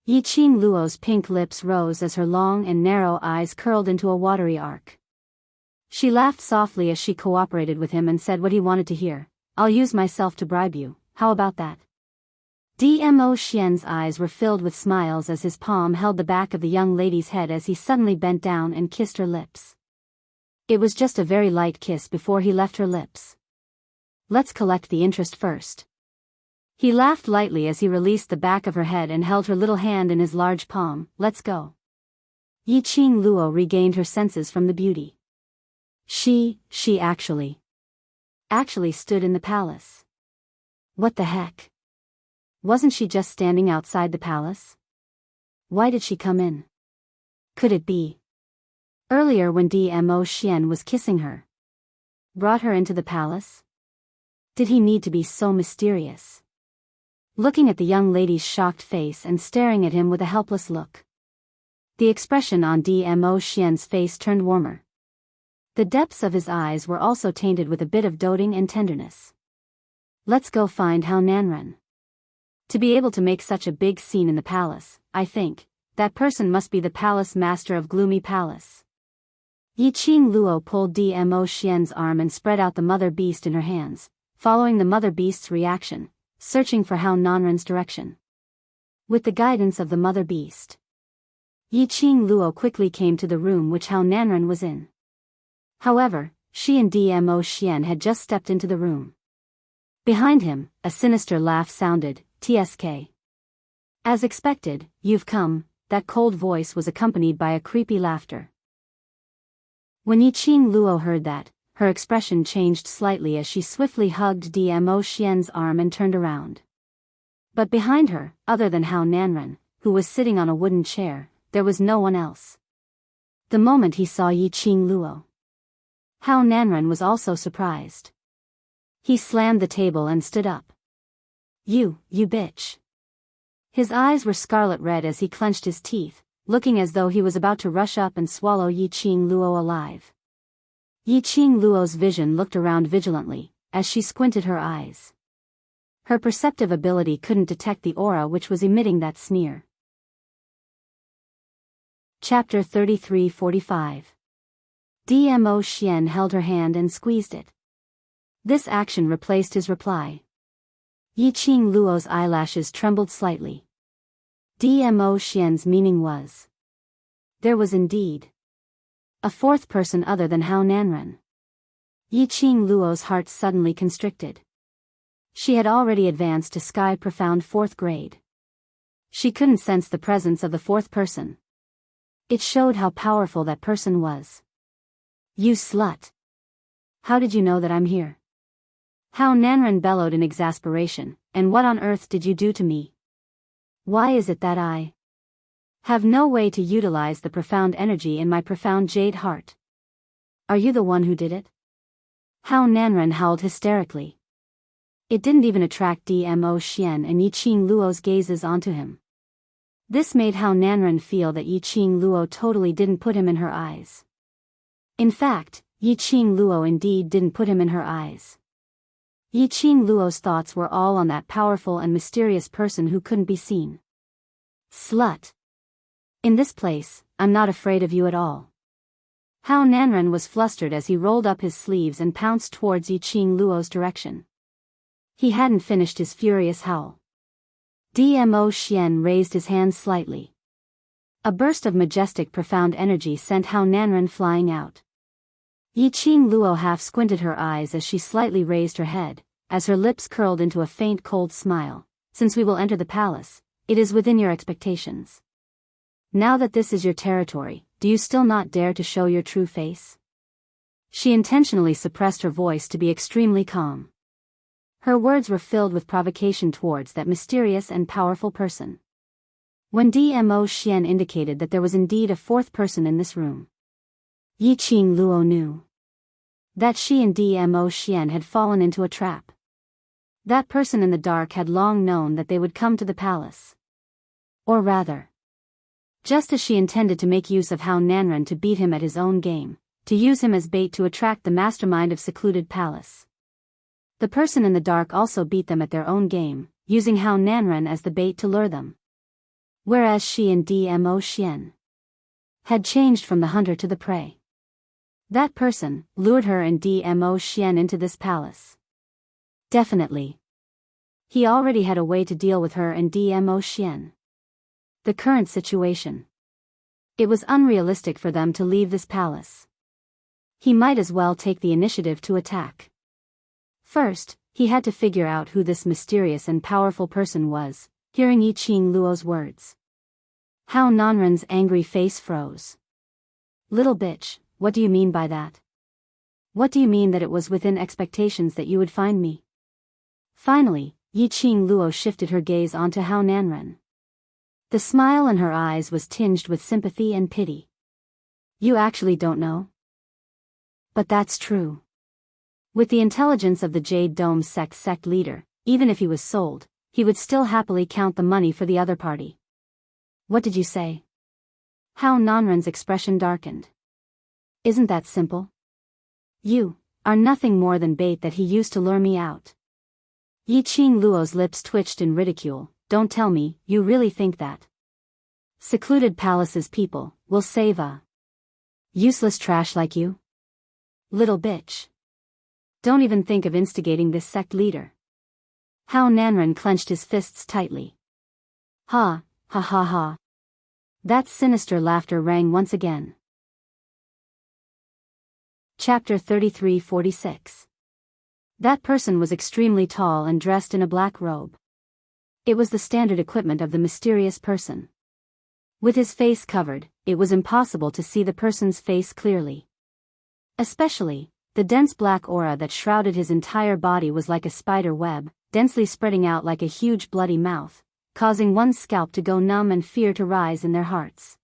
Yi Qing Luo's pink lips rose as her long and narrow eyes curled into a watery arc. She laughed softly as she cooperated with him and said what he wanted to hear. I'll use myself to bribe you, how about that? Dmo Xian's eyes were filled with smiles as his palm held the back of the young lady's head as he suddenly bent down and kissed her lips. It was just a very light kiss before he left her lips. Let's collect the interest first. He laughed lightly as he released the back of her head and held her little hand in his large palm. Let's go. Yi Qing Luo regained her senses from the beauty. She actually stood in the palace. What the heck? Wasn't she just standing outside the palace? Why did she come in? Could it be? Earlier when Dmo Xian was kissing her, brought her into the palace? Did he need to be so mysterious? Looking at the young lady's shocked face and staring at him with a helpless look. The expression on Dmo Xian's face turned warmer. The depths of his eyes were also tainted with a bit of doting and tenderness. Let's go find Hao Nanren. To be able to make such a big scene in the palace, I think, that person must be the palace master of Gloomy Palace. Yi Qing Luo pulled Dmo Xian's arm and spread out the mother beast in her hands, following the mother beast's reaction, searching for Hao Nanren's direction. With the guidance of the mother beast, Yi Qing Luo quickly came to the room which Hao Nanren was in. However, she and Dmo Xian had just stepped into the room. Behind him, a sinister laugh sounded. TSK. As expected, you've come. That cold voice was accompanied by a creepy laughter. When Yiqing Luo heard that, her expression changed slightly as she swiftly hugged Dmo Xian's arm and turned around. But behind her, other than Hao Nanren, who was sitting on a wooden chair, there was no one else. The moment he saw Yiqing Luo, Hao Nanren was also surprised. He slammed the table and stood up. You bitch. His eyes were scarlet red as he clenched his teeth, looking as though he was about to rush up and swallow Yiqing Luo alive. Yiqing Luo's vision looked around vigilantly, as she squinted her eyes. Her perceptive ability couldn't detect the aura which was emitting that sneer. Chapter 33:45. Dmo Xian held her hand and squeezed it. This action replaced his reply. Yiqing Luo's eyelashes trembled slightly. Dmo Xian's meaning was. There was indeed a fourth person other than Hao Nanren. Yiqing Luo's heart suddenly constricted. She had already advanced to Sky Profound 4th grade. She couldn't sense the presence of the fourth person. It showed how powerful that person was. You slut! How did you know that I'm here? Hao Nanren bellowed in exasperation, and what on earth did you do to me? Why is it that I have no way to utilize the profound energy in my profound jade heart? Are you the one who did it? Hao Nanren howled hysterically. It didn't even attract Dmo Xian and Yiqing Luo's gazes onto him. This made Hao Nanren feel that Yiqing Luo totally didn't put him in her eyes. In fact, Yiqing Luo indeed didn't put him in her eyes. Yiqing Luo's thoughts were all on that powerful and mysterious person who couldn't be seen. Slut! In this place, I'm not afraid of you at all. Hao Nanren was flustered as he rolled up his sleeves and pounced towards Yiqing Luo's direction. He hadn't finished his furious howl. Dmo Xian raised his hand slightly. A burst of majestic profound energy sent Hao Nanren flying out. Yiqing Luo half squinted her eyes as she slightly raised her head, as her lips curled into a faint cold smile. Since we will enter the palace, it is within your expectations. Now that this is your territory, do you still not dare to show your true face? She intentionally suppressed her voice to be extremely calm. Her words were filled with provocation towards that mysterious and powerful person. When Dmo Xian indicated that there was indeed a fourth person in this room, Yiqing Luo knew that she and Dmo Xian had fallen into a trap. That person in the dark had long known that they would come to the palace. Or rather, just as she intended to make use of Hao Nanren to beat him at his own game, to use him as bait to attract the mastermind of Secluded Palace. The person in the dark also beat them at their own game, using Hao Nanren as the bait to lure them. Whereas she and Dmo Xian had changed from the hunter to the prey. That person lured her and Dmo Xian into this palace. Definitely. He already had a way to deal with her and Dmo Xian. The current situation. It was unrealistic for them to leave this palace. He might as well take the initiative to attack. First, he had to figure out who this mysterious and powerful person was. Hearing Yiqing Luo's words, Hao Nanren's angry face froze. Little bitch, what do you mean by that? What do you mean that it was within expectations that you would find me? Finally, Yiqing Luo shifted her gaze onto Hao Nanren. The smile in her eyes was tinged with sympathy and pity. You actually don't know? But that's true. With the intelligence of the Jade Dome sect leader, even if he was sold, he would still happily count the money for the other party. What did you say? Hao Nanren's expression darkened. Isn't that simple? You are nothing more than bait that he used to lure me out. Yiqing Luo's lips twitched in ridicule. Don't tell me, you really think that Secluded Palace's people will save a useless trash like you? Little bitch. Don't even think of instigating this sect leader. Hao Nanren clenched his fists tightly. Ha, ha ha ha. That sinister laughter rang once again. Chapter 33:46. That person was extremely tall and dressed in a black robe. It was the standard equipment of the mysterious person. With his face covered, it was impossible to see the person's face clearly. Especially, the dense black aura that shrouded his entire body was like a spider web, densely spreading out like a huge bloody mouth, causing one's scalp to go numb and fear to rise in their hearts.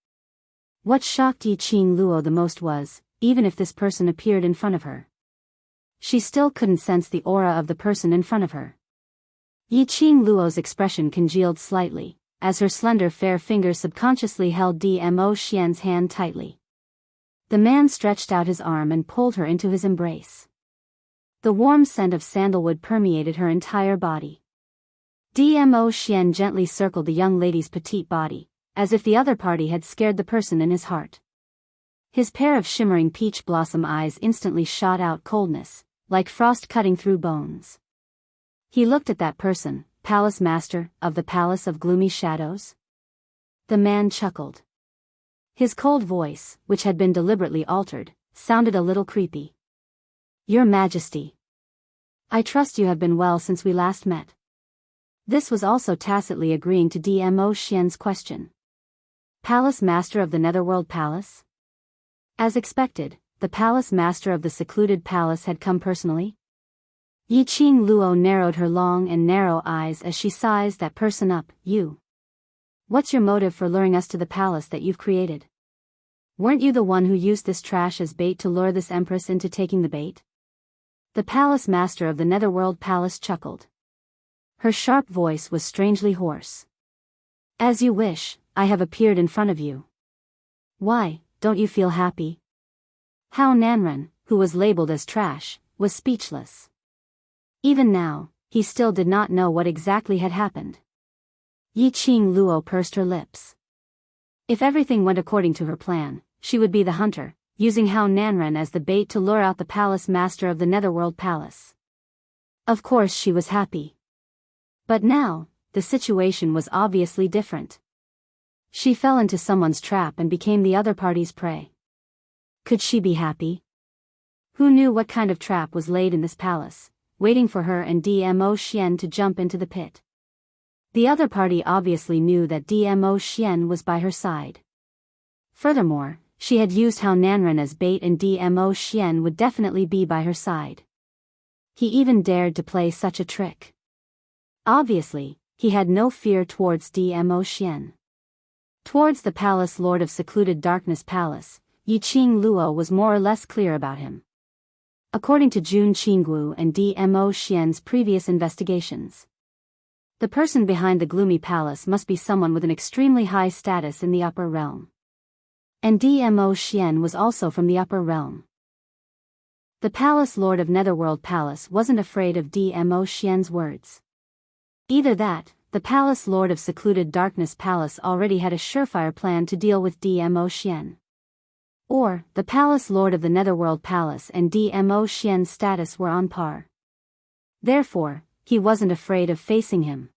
What shocked Yi-Ching Luo the most was, even if this person appeared in front of her, she still couldn't sense the aura of the person in front of her. Yi-Ching Luo's expression congealed slightly, as her slender fair fingers subconsciously held Dmo Xian's hand tightly. The man stretched out his arm and pulled her into his embrace. The warm scent of sandalwood permeated her entire body. Dmo Xian gently circled the young lady's petite body, as if the other party had scared the person in his heart. His pair of shimmering peach blossom eyes instantly shot out coldness, like frost cutting through bones. He looked at that person, Palace Master of the Palace of Gloomy Shadows. The man chuckled. His cold voice, which had been deliberately altered, sounded a little creepy. Your Majesty, I trust you have been well since we last met. This was also tacitly agreeing to Dmo Xian's question. Palace Master of the Netherworld Palace? As expected, the Palace Master of the secluded palace had come personally. Yi-Ching Luo narrowed her long and narrow eyes as she sized that person up. You. What's your motive for luring us to the palace that you've created? Weren't you the one who used this trash as bait to lure this empress into taking the bait? The Palace Master of the Netherworld Palace chuckled. Her sharp voice was strangely hoarse. As you wish, I have appeared in front of you. Why, don't you feel happy? Hao Nanren, who was labeled as trash, was speechless. Even now, he still did not know what exactly had happened. Yi-Ching Luo pursed her lips. If everything went according to her plan, she would be the hunter, using Hao Nanren as the bait to lure out the Palace Master of the Netherworld Palace. Of course she was happy. But now, the situation was obviously different. She fell into someone's trap and became the other party's prey. Could she be happy? Who knew what kind of trap was laid in this palace, waiting for her and Dmo Xian to jump into the pit? The other party obviously knew that Dmo Xian was by her side. Furthermore, she had used Hao Nanren as bait and Dmo Xian would definitely be by her side. He even dared to play such a trick. Obviously, he had no fear towards Dmo Xian. Towards the Palace Lord of Secluded Darkness Palace, Yi-Ching Luo was more or less clear about him. According to Jun Qinggu and Dmo Xian's previous investigations, the person behind the gloomy palace must be someone with an extremely high status in the upper realm. And Dmo Xian was also from the upper realm. The Palace Lord of Netherworld Palace wasn't afraid of Dmo Xian's words. Either that, the Palace Lord of Secluded Darkness Palace already had a surefire plan to deal with Dmo Xian. Or, the Palace Lord of the Netherworld Palace and Dmo Xian's status were on par. Therefore, he wasn't afraid of facing him.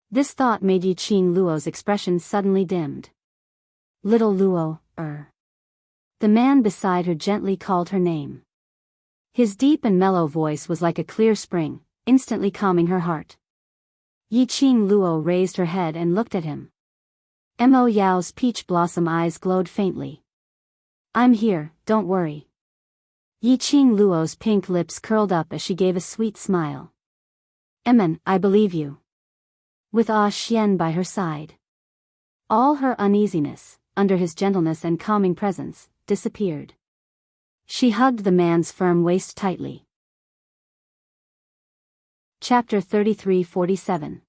This thought made Yi-Ching Luo's expression suddenly dimmed. Little Luo, The man beside her gently called her name. His deep and mellow voice was like a clear spring, instantly calming her heart. Yi-Ching Luo raised her head and looked at him. Mo Yao's peach blossom eyes glowed faintly. I'm here, don't worry. Yi-Ching Luo's pink lips curled up as she gave a sweet smile. Emin, I believe you. With Ah Xian by her side. All her uneasiness, under his gentleness and calming presence, disappeared. She hugged the man's firm waist tightly. Chapter 33-47.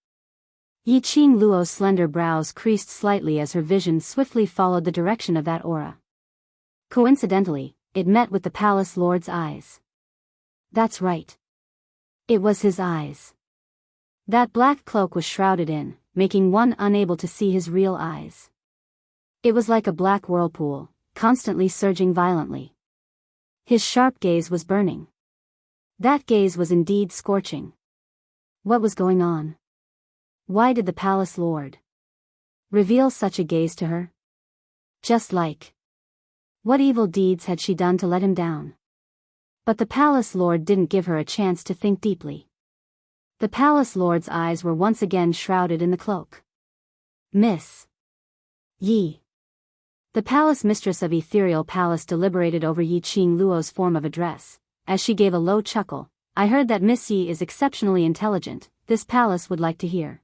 Yi-Ching Luo's slender brows creased slightly as her vision swiftly followed the direction of that aura. Coincidentally, it met with the Palace Lord's eyes. That's right. It was his eyes. That black cloak was shrouded in, making one unable to see his real eyes. It was like a black whirlpool, constantly surging violently. His sharp gaze was burning. That gaze was indeed scorching. What was going on? Why did the Palace Lord reveal such a gaze to her? Just like, what evil deeds had she done to let him down? But the Palace Lord didn't give her a chance to think deeply. The palace lord's eyes were once again shrouded in the cloak. Miss Yi. The palace mistress of Ethereal Palace deliberated over Yi Qing Luo's form of address. As she gave a low chuckle, I heard that Miss Yi is exceptionally intelligent. This palace would like to hear.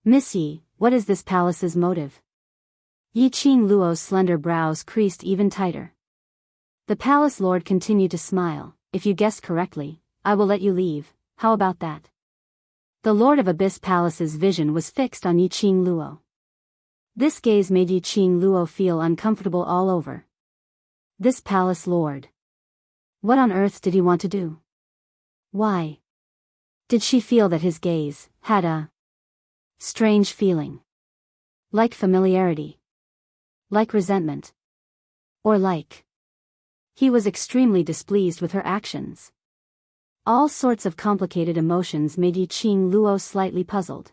Miss Yi, what is this palace's motive? Yi Qing Luo's slender brows creased even tighter. The palace lord continued to smile. If you guessed correctly, I will let you leave. How about that? The Lord of Abyss Palace's vision was fixed on Yi Qing Luo. This gaze made Yi Qing Luo feel uncomfortable all over. This palace lord. What on earth did he want to do? Why? Did she feel that his gaze had a strange feeling? Like familiarity? Like resentment? Or like? He was extremely displeased with her actions. All sorts of complicated emotions made Yi Qing Luo slightly puzzled.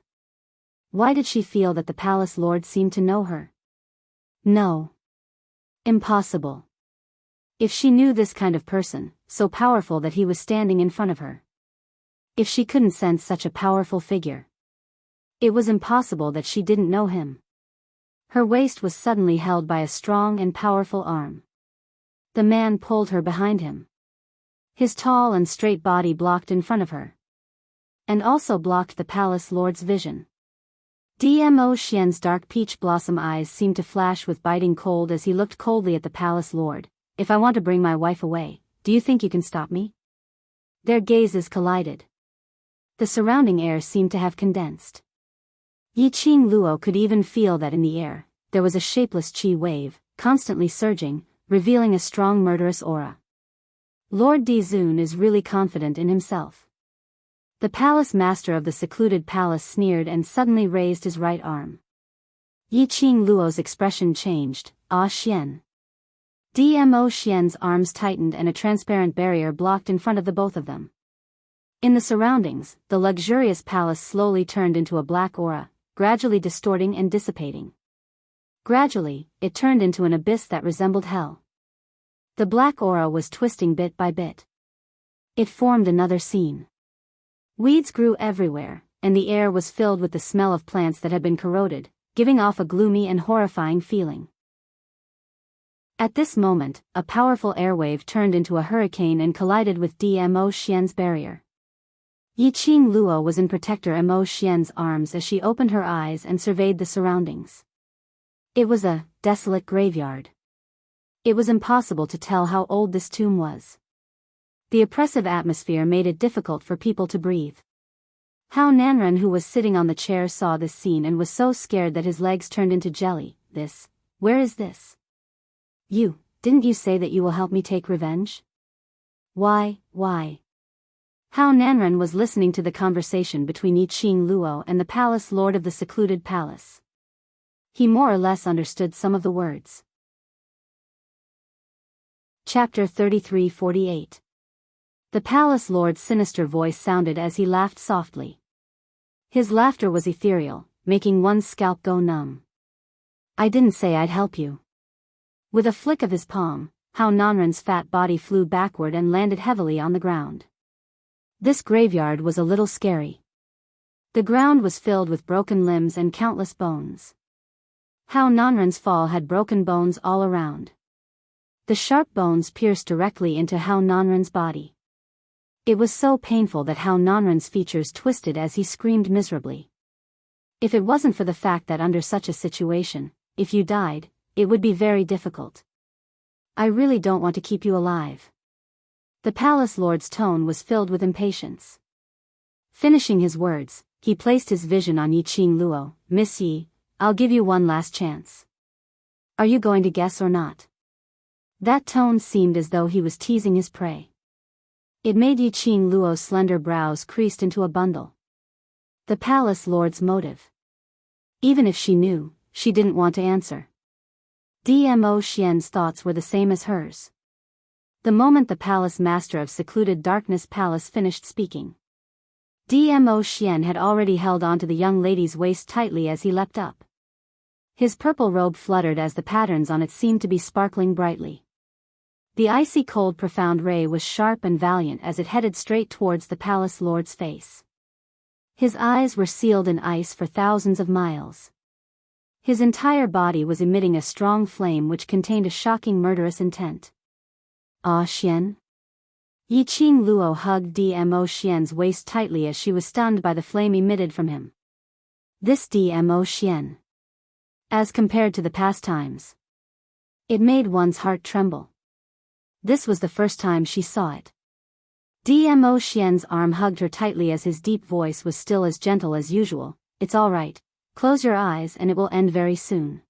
Why did she feel that the palace lord seemed to know her? No. Impossible. If she knew this kind of person, so powerful that he was standing in front of her. If she couldn't sense such a powerful figure. It was impossible that she didn't know him. Her waist was suddenly held by a strong and powerful arm. The man pulled her behind him. His tall and straight body blocked in front of her. And also blocked the palace lord's vision. Dmo Xian's dark peach blossom eyes seemed to flash with biting cold as he looked coldly at the palace lord. If I want to bring my wife away, do you think you can stop me? Their gazes collided. The surrounding air seemed to have condensed. Yi Qing Luo could even feel that in the air, there was a shapeless qi wave, constantly surging, revealing a strong murderous aura. Lord Dizun is really confident in himself. The palace master of the secluded palace sneered and suddenly raised his right arm. Yi Qing Luo's expression changed. Ah Xian. Dmo Xian's arms tightened and a transparent barrier blocked in front of the both of them. In the surroundings, the luxurious palace slowly turned into a black aura, gradually distorting and dissipating. Gradually, it turned into an abyss that resembled hell. The black aura was twisting bit by bit. It formed another scene. Weeds grew everywhere, and the air was filled with the smell of plants that had been corroded, giving off a gloomy and horrifying feeling. At this moment, a powerful airwave turned into a hurricane and collided with Dmo Xian's barrier. Yi Qing Luo was in Protector Mo Xian's arms as she opened her eyes and surveyed the surroundings. It was a desolate graveyard. It was impossible to tell how old this tomb was. The oppressive atmosphere made it difficult for people to breathe. Hao Nanren, who was sitting on the chair, saw this scene and was so scared that his legs turned into jelly. Where is this? Didn't you say that you will help me take revenge? Why? Hao Nanren was listening to the conversation between Yi Qing Luo and the palace lord of the secluded palace. He more or less understood some of the words. Chapter 33-48. The palace lord's sinister voice sounded as he laughed softly. His laughter was ethereal, making one's scalp go numb. I didn't say I'd help you. With a flick of his palm, Hao Nanren's fat body flew backward and landed heavily on the ground. This graveyard was a little scary. The ground was filled with broken limbs and countless bones. Hao Nanren's fall had broken bones all around. The sharp bones pierced directly into Hao Nanren's body. It was so painful that Hao Nanren's features twisted as he screamed miserably. If it wasn't for the fact that under such a situation, if you died, it would be very difficult. I really don't want to keep you alive. The palace lord's tone was filled with impatience. Finishing his words, he placed his vision on Yi Qing Luo. Miss Yi, I'll give you one last chance. Are you going to guess or not? That tone seemed as though he was teasing his prey. It made Yi Qing Luo's slender brows creased into a bundle. The palace lord's motive. Even if she knew, she didn't want to answer. Dmo Xian's thoughts were the same as hers. The moment the palace master of secluded darkness palace finished speaking, Dmo Xian had already held onto the young lady's waist tightly as he leapt up. His purple robe fluttered as the patterns on it seemed to be sparkling brightly. The icy cold profound ray was sharp and valiant as it headed straight towards the palace lord's face. His eyes were sealed in ice for thousands of miles. His entire body was emitting a strong flame which contained a shocking murderous intent. Ah Xian? Yi Qing Luo hugged Dmo Xian's waist tightly as she was stunned by the flame emitted from him. This Dmo Xian. As compared to the past times, it made one's heart tremble. This was the first time she saw it. Dmo Xian's arm hugged her tightly as his deep voice was still as gentle as usual. It's all right. Close your eyes and it will end very soon.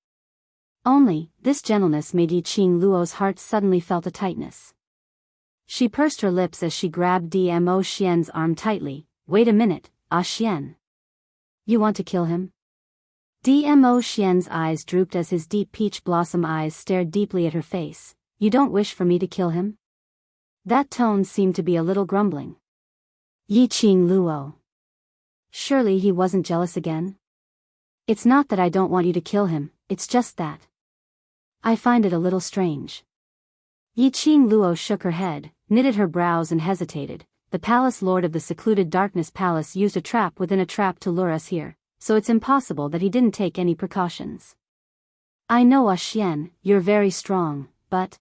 Only, this gentleness made Yi Qing Luo's heart suddenly felt a tightness. She pursed her lips as she grabbed Dmo Xian's arm tightly. Wait a minute, Ah Xian. You want to kill him? Dmo Xian's eyes drooped as his deep peach blossom eyes stared deeply at her face. You don't wish for me to kill him? That tone seemed to be a little grumbling. Yi Qing Luo. Surely he wasn't jealous again? It's not that I don't want you to kill him, it's just that I find it a little strange. Yi Qing Luo shook her head, knitted her brows and hesitated. The palace lord of the secluded darkness palace used a trap within a trap to lure us here, so it's impossible that he didn't take any precautions. I know Ah Xian, you're very strong, but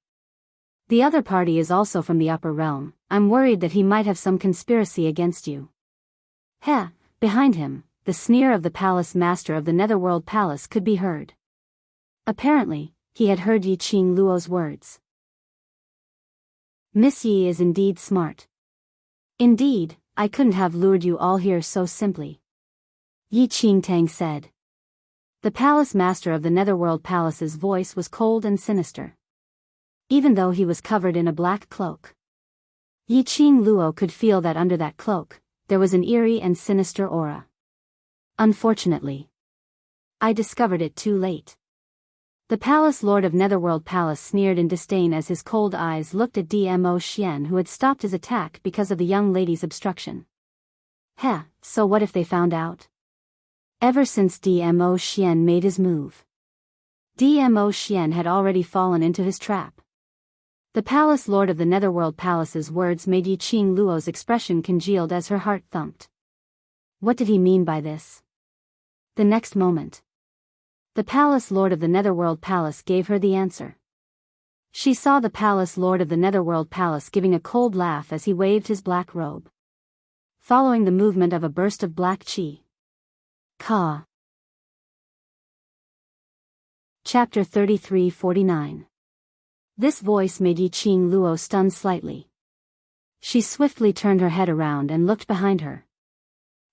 the other party is also from the upper realm. I'm worried that he might have some conspiracy against you. Heh, behind him, the sneer of the palace master of the Netherworld Palace could be heard. Apparently, he had heard Yi Qing Luo's words. Miss Yi is indeed smart. Indeed, I couldn't have lured you all here so simply. Yi Qingtang said. The palace master of the Netherworld Palace's voice was cold and sinister. Even though he was covered in a black cloak, Yi Qing Luo could feel that under that cloak, there was an eerie and sinister aura. Unfortunately, I discovered it too late. The palace lord of Netherworld Palace sneered in disdain as his cold eyes looked at Dmo Xian, who had stopped his attack because of the young lady's obstruction. Heh, so what if they found out? Ever since Dmo Xian made his move, Dmo Xian had already fallen into his trap. The palace lord of the Netherworld Palace's words made Yi Qing Luo's expression congealed as her heart thumped. What did he mean by this? The next moment, the palace lord of the Netherworld Palace gave her the answer. She saw the palace lord of the Netherworld Palace giving a cold laugh as he waved his black robe, following the movement of a burst of black qi. Ka. Chapter 33-49. This voice made Yi Qing Luo stun slightly. She swiftly turned her head around and looked behind her.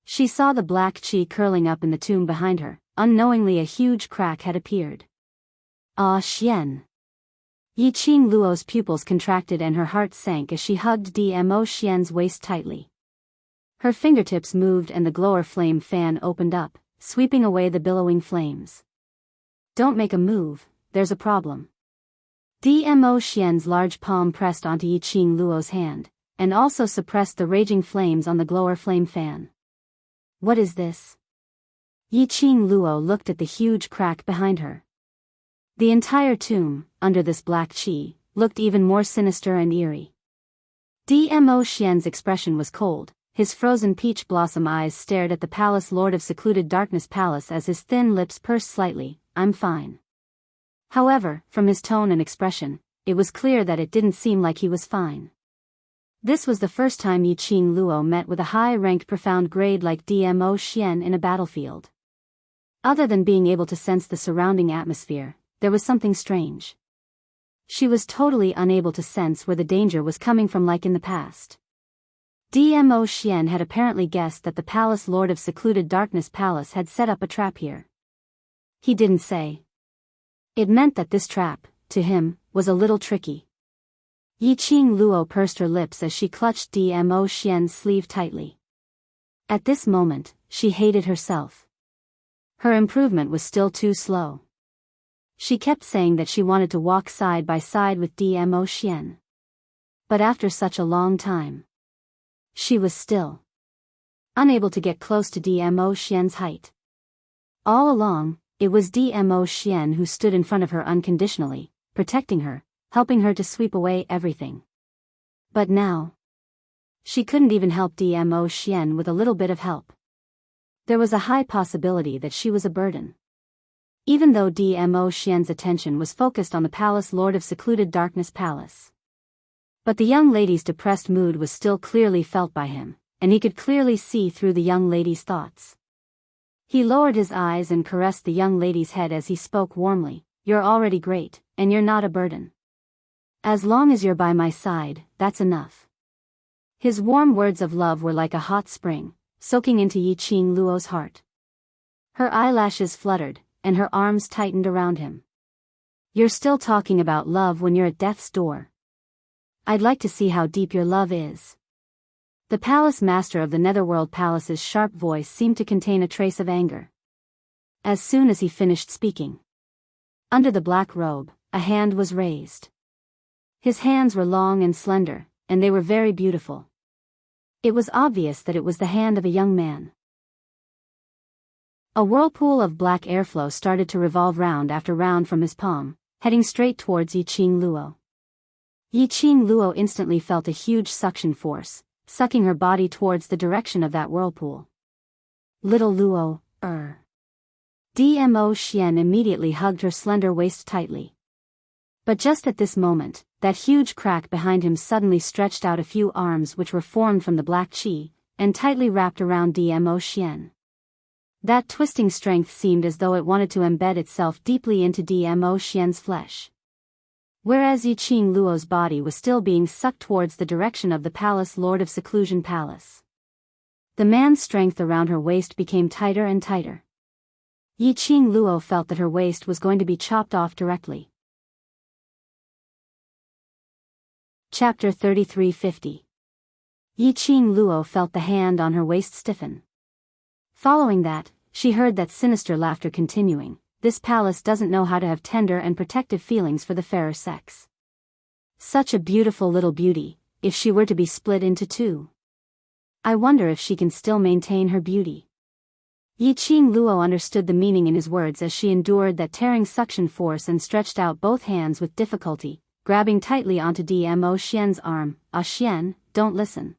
She saw the black qi curling up in the tomb behind her. Unknowingly a huge crack had appeared. Ah Xian. Yi Qing Luo's pupils contracted and her heart sank as she hugged Dmo Xian's waist tightly. Her fingertips moved and the glower flame fan opened up, sweeping away the billowing flames. Don't make a move, there's a problem. Dmo Xian's large palm pressed onto Yi Qing Luo's hand, and also suppressed the raging flames on the glower flame fan. What is this? Yi Qing Luo looked at the huge crack behind her. The entire tomb, under this black qi, looked even more sinister and eerie. Dmo Xian's expression was cold. His frozen peach blossom eyes stared at the palace lord of secluded darkness palace as his thin lips pursed slightly. I'm fine. However, from his tone and expression, it was clear that it didn't seem like he was fine. This was the first time Yi Qing Luo met with a high-ranked profound grade like Dmo Xian in a battlefield. Other than being able to sense the surrounding atmosphere, there was something strange. She was totally unable to sense where the danger was coming from like in the past. Dmo Xian had apparently guessed that the palace lord of secluded darkness palace had set up a trap here. He didn't say. It meant that this trap, to him, was a little tricky. Yi Qing Luo pursed her lips as she clutched Dmo Xian's sleeve tightly. At this moment, she hated herself. Her improvement was still too slow. She kept saying that she wanted to walk side by side with Dmo Xian. But after such a long time, she was still unable to get close to Dmo Xian's height. All along, it was Dmo Xian who stood in front of her unconditionally, protecting her, helping her to sweep away everything. But now, she couldn't even help Dmo Xian with a little bit of help. There was a high possibility that she was a burden. Even though Dmo Xian's attention was focused on the palace lord of secluded darkness palace. But the young lady's depressed mood was still clearly felt by him, and he could clearly see through the young lady's thoughts. He lowered his eyes and caressed the young lady's head as he spoke warmly. You're already great, and you're not a burden. As long as you're by my side, that's enough. His warm words of love were like a hot spring, soaking into Yiqing Luo's heart. Her eyelashes fluttered, and her arms tightened around him. You're still talking about love when you're at death's door. I'd like to see how deep your love is. The palace master of the Netherworld Palace's sharp voice seemed to contain a trace of anger. As soon as he finished speaking, under the black robe, a hand was raised. His hands were long and slender, and they were very beautiful. It was obvious that it was the hand of a young man. A whirlpool of black airflow started to revolve round after round from his palm, heading straight towards Yiqing Luo. Yiqing Luo instantly felt a huge suction force, sucking her body towards the direction of that whirlpool. Little Luo, Dmo Xian immediately hugged her slender waist tightly. But just at this moment, that huge crack behind him suddenly stretched out a few arms which were formed from the black qi, and tightly wrapped around Dmo Xian. That twisting strength seemed as though it wanted to embed itself deeply into Dmo Xian's flesh. Whereas Yiqing Luo's body was still being sucked towards the direction of the palace lord of seclusion palace. The man's strength around her waist became tighter and tighter. Yiqing Luo felt that her waist was going to be chopped off directly. Chapter 3350. Yiqing Luo felt the hand on her waist stiffen. Following that, she heard that sinister laughter continuing. This palace doesn't know how to have tender and protective feelings for the fairer sex. Such a beautiful little beauty, if she were to be split into two. I wonder if she can still maintain her beauty. Yiqing Luo understood the meaning in his words as she endured that tearing suction force and stretched out both hands with difficulty, grabbing tightly onto Dmo Xian's arm. Xian, don't listen.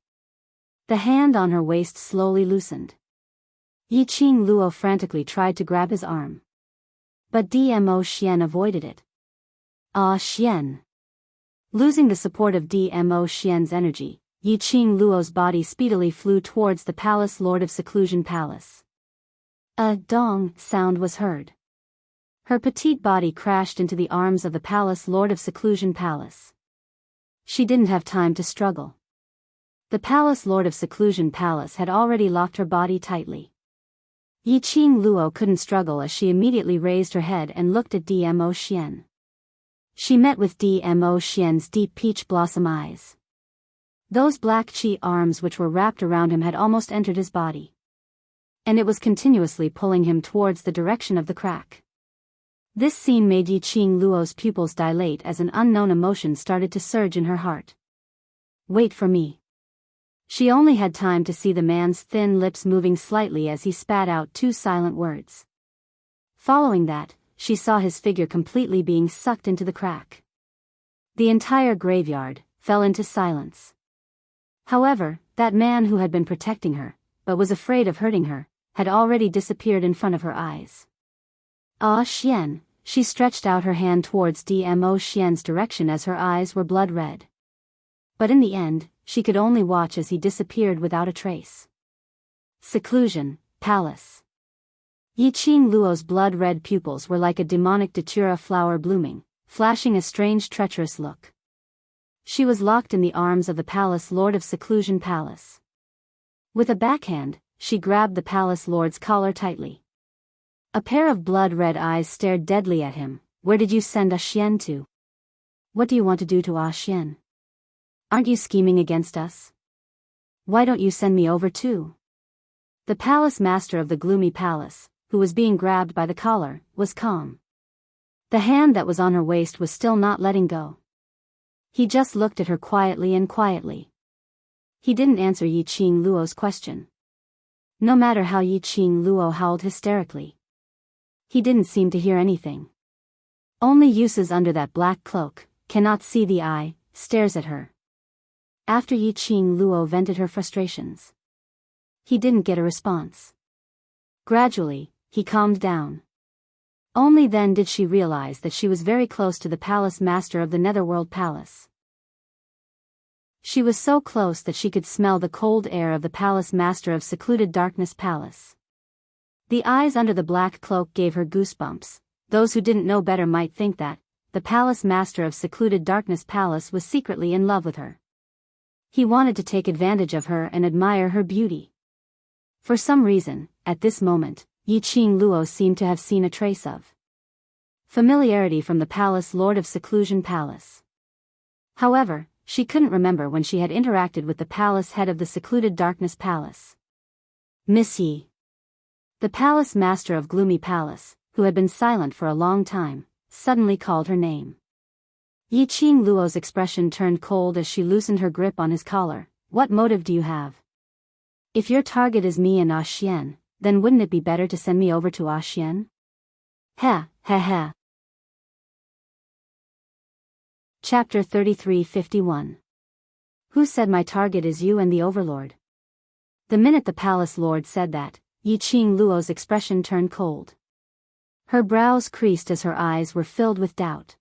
The hand on her waist slowly loosened. Yiqing Luo frantically tried to grab his arm. But Dmo Xian avoided it. Xian. Losing the support of Dmo Xian's energy, Yiqing Luo's body speedily flew towards the palace lord of seclusion palace. A dong sound was heard. Her petite body crashed into the arms of the palace lord of seclusion palace. She didn't have time to struggle. The palace lord of seclusion palace had already locked her body tightly. Yiqing Luo couldn't struggle as she immediately raised her head and looked at Dmo Xian. She met with Dmo Xian's deep peach blossom eyes. Those black qi arms which were wrapped around him had almost entered his body. And it was continuously pulling him towards the direction of the crack. This scene made Yiqing Luo's pupils dilate as an unknown emotion started to surge in her heart. Wait for me. She only had time to see the man's thin lips moving slightly as he spat out two silent words. Following that, she saw his figure completely being sucked into the crack. The entire graveyard fell into silence. However, that man who had been protecting her, but was afraid of hurting her, had already disappeared in front of her eyes. Xian, she stretched out her hand towards Dmo Xian's direction as her eyes were blood red. But in the end, she could only watch as he disappeared without a trace. Seclusion, palace. Yiqing Luo's blood-red pupils were like a demonic datura flower blooming, flashing a strange treacherous look. She was locked in the arms of the palace lord of seclusion palace. With a backhand, she grabbed the palace lord's collar tightly. A pair of blood-red eyes stared deadly at him. Where did you send Xian to? What do you want to do to Xian? Aren't you scheming against us? Why don't you send me over too? The palace master of the gloomy palace, who was being grabbed by the collar, was calm. The hand that was on her waist was still not letting go. He just looked at her quietly and quietly. He didn't answer Yiqing Luo's question. No matter how Yiqing Luo howled hysterically, he didn't seem to hear anything. Only uses under that black cloak, cannot see the eye, stares at her. After Yiqing Luo vented her frustrations, he didn't get a response. Gradually, he calmed down. Only then did she realize that she was very close to the palace master of the Netherworld Palace. She was so close that she could smell the cold air of the palace master of Secluded Darkness Palace. The eyes under the black cloak gave her goosebumps. Those who didn't know better might think that the palace master of Secluded Darkness Palace was secretly in love with her. He wanted to take advantage of her and admire her beauty. For some reason, at this moment, Yiqing Luo seemed to have seen a trace of familiarity from the palace lord of Seclusion Palace. However, she couldn't remember when she had interacted with the palace head of the Secluded Darkness Palace. Miss Yi. The palace master of Gloomy Palace, who had been silent for a long time, suddenly called her name. Yiqing Luo's expression turned cold as she loosened her grip on his collar. What motive do you have? If your target is me and Xian, then wouldn't it be better to send me over to Xian? Ha, ha, ha. Chapter 33:51. Who said my target is you and the Overlord? The minute the palace lord said that, Yiqing Luo's expression turned cold. Her brows creased as her eyes were filled with doubt.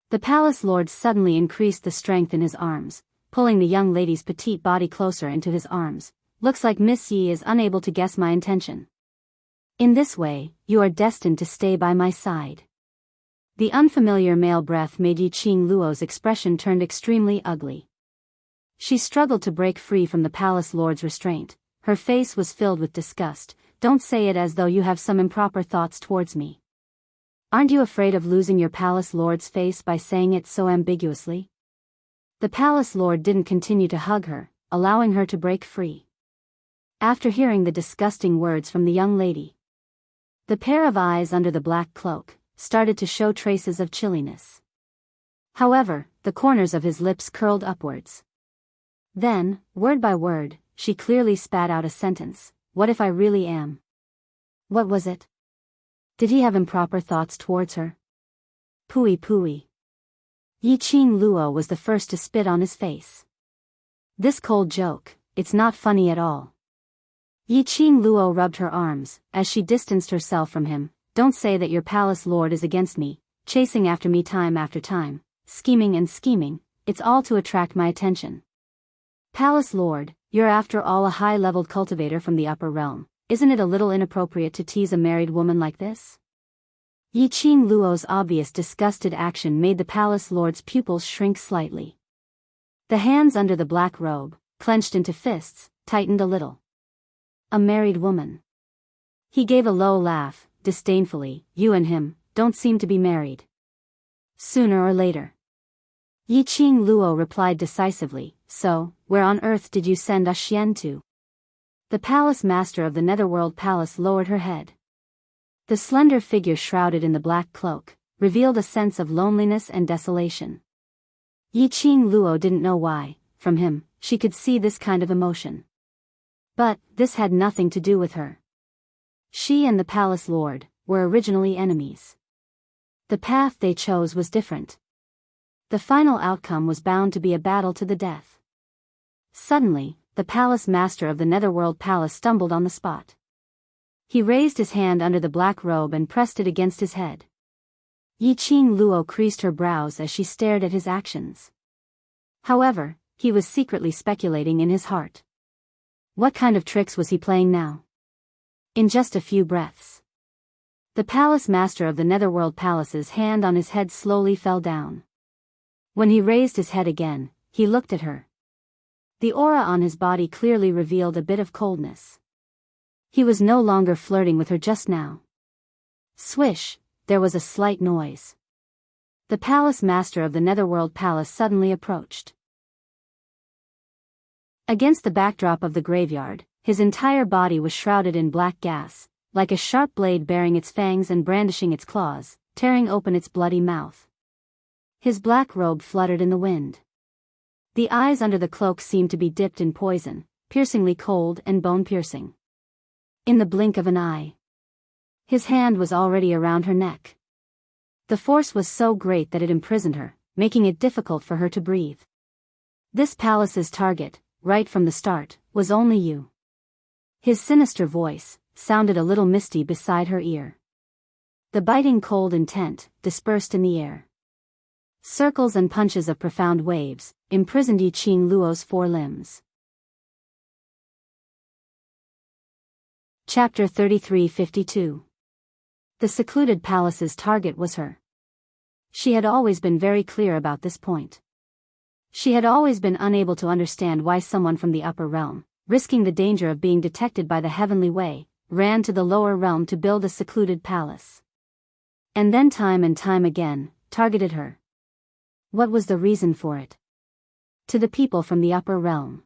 The palace lord suddenly increased the strength in his arms, pulling the young lady's petite body closer into his arms. Looks like Miss Yi is unable to guess my intention. In this way, you are destined to stay by my side. The unfamiliar male breath made Yiqing Luo's expression turned extremely ugly. She struggled to break free from the palace lord's restraint. Her face was filled with disgust. Don't say it as though you have some improper thoughts towards me. Aren't you afraid of losing your palace lord's face by saying it so ambiguously? The palace lord didn't continue to hug her, allowing her to break free. After hearing the disgusting words from the young lady, the pair of eyes under the black cloak started to show traces of chilliness. However, the corners of his lips curled upwards. Then, word by word, she clearly spat out a sentence. What if I really am? What was it? Did he have improper thoughts towards her? Pooey pooey. Yiqing Luo was the first to spit on his face. This cold joke, it's not funny at all. Yiqing Luo rubbed her arms, as she distanced herself from him. Don't say that your palace lord is against me, chasing after me time after time, scheming and scheming, it's all to attract my attention. Palace lord, you're after all a high-leveled cultivator from the upper realm, isn't it a little inappropriate to tease a married woman like this? Yiqing Luo's obvious disgusted action made the palace lord's pupils shrink slightly. The hands under the black robe, clenched into fists, tightened a little. A married woman. He gave a low laugh, disdainfully. You and him don't seem to be married. Sooner or later. Yiqing Luo replied decisively. So, where on earth did you send Xian to? The palace master of the Netherworld Palace lowered her head. The slender figure shrouded in the black cloak revealed a sense of loneliness and desolation. Yiqing Luo didn't know why, from him, she could see this kind of emotion. But, this had nothing to do with her. She and the palace lord were originally enemies. The path they chose was different. The final outcome was bound to be a battle to the death. Suddenly, the palace master of the Netherworld Palace stumbled on the spot. He raised his hand under the black robe and pressed it against his head. Yiqing Luo creased her brows as she stared at his actions. However, he was secretly speculating in his heart. What kind of tricks was he playing now? In just a few breaths, the palace master of the Netherworld Palace's hand on his head slowly fell down. When he raised his head again, he looked at her. The aura on his body clearly revealed a bit of coldness. He was no longer flirting with her just now. Swish, there was a slight noise. The palace master of the Netherworld Palace suddenly approached. Against the backdrop of the graveyard, his entire body was shrouded in black gas, like a sharp blade baring its fangs and brandishing its claws, tearing open its bloody mouth. His black robe fluttered in the wind. The eyes under the cloak seemed to be dipped in poison, piercingly cold and bone-piercing. In the blink of an eye, his hand was already around her neck. The force was so great that it imprisoned her, making it difficult for her to breathe. This palace's target, right from the start, was only you. His sinister voice, sounded a little misty beside her ear. The biting cold intent, dispersed in the air. Circles and punches of profound waves, imprisoned Yi Qing Luo's four limbs. Chapter 33:52. The secluded palace's target was her. She had always been very clear about this point. She had always been unable to understand why someone from the upper realm, risking the danger of being detected by the heavenly way, ran to the lower realm to build a secluded palace. And then time and time again, targeted her. What was the reason for it? To the people from the upper realm.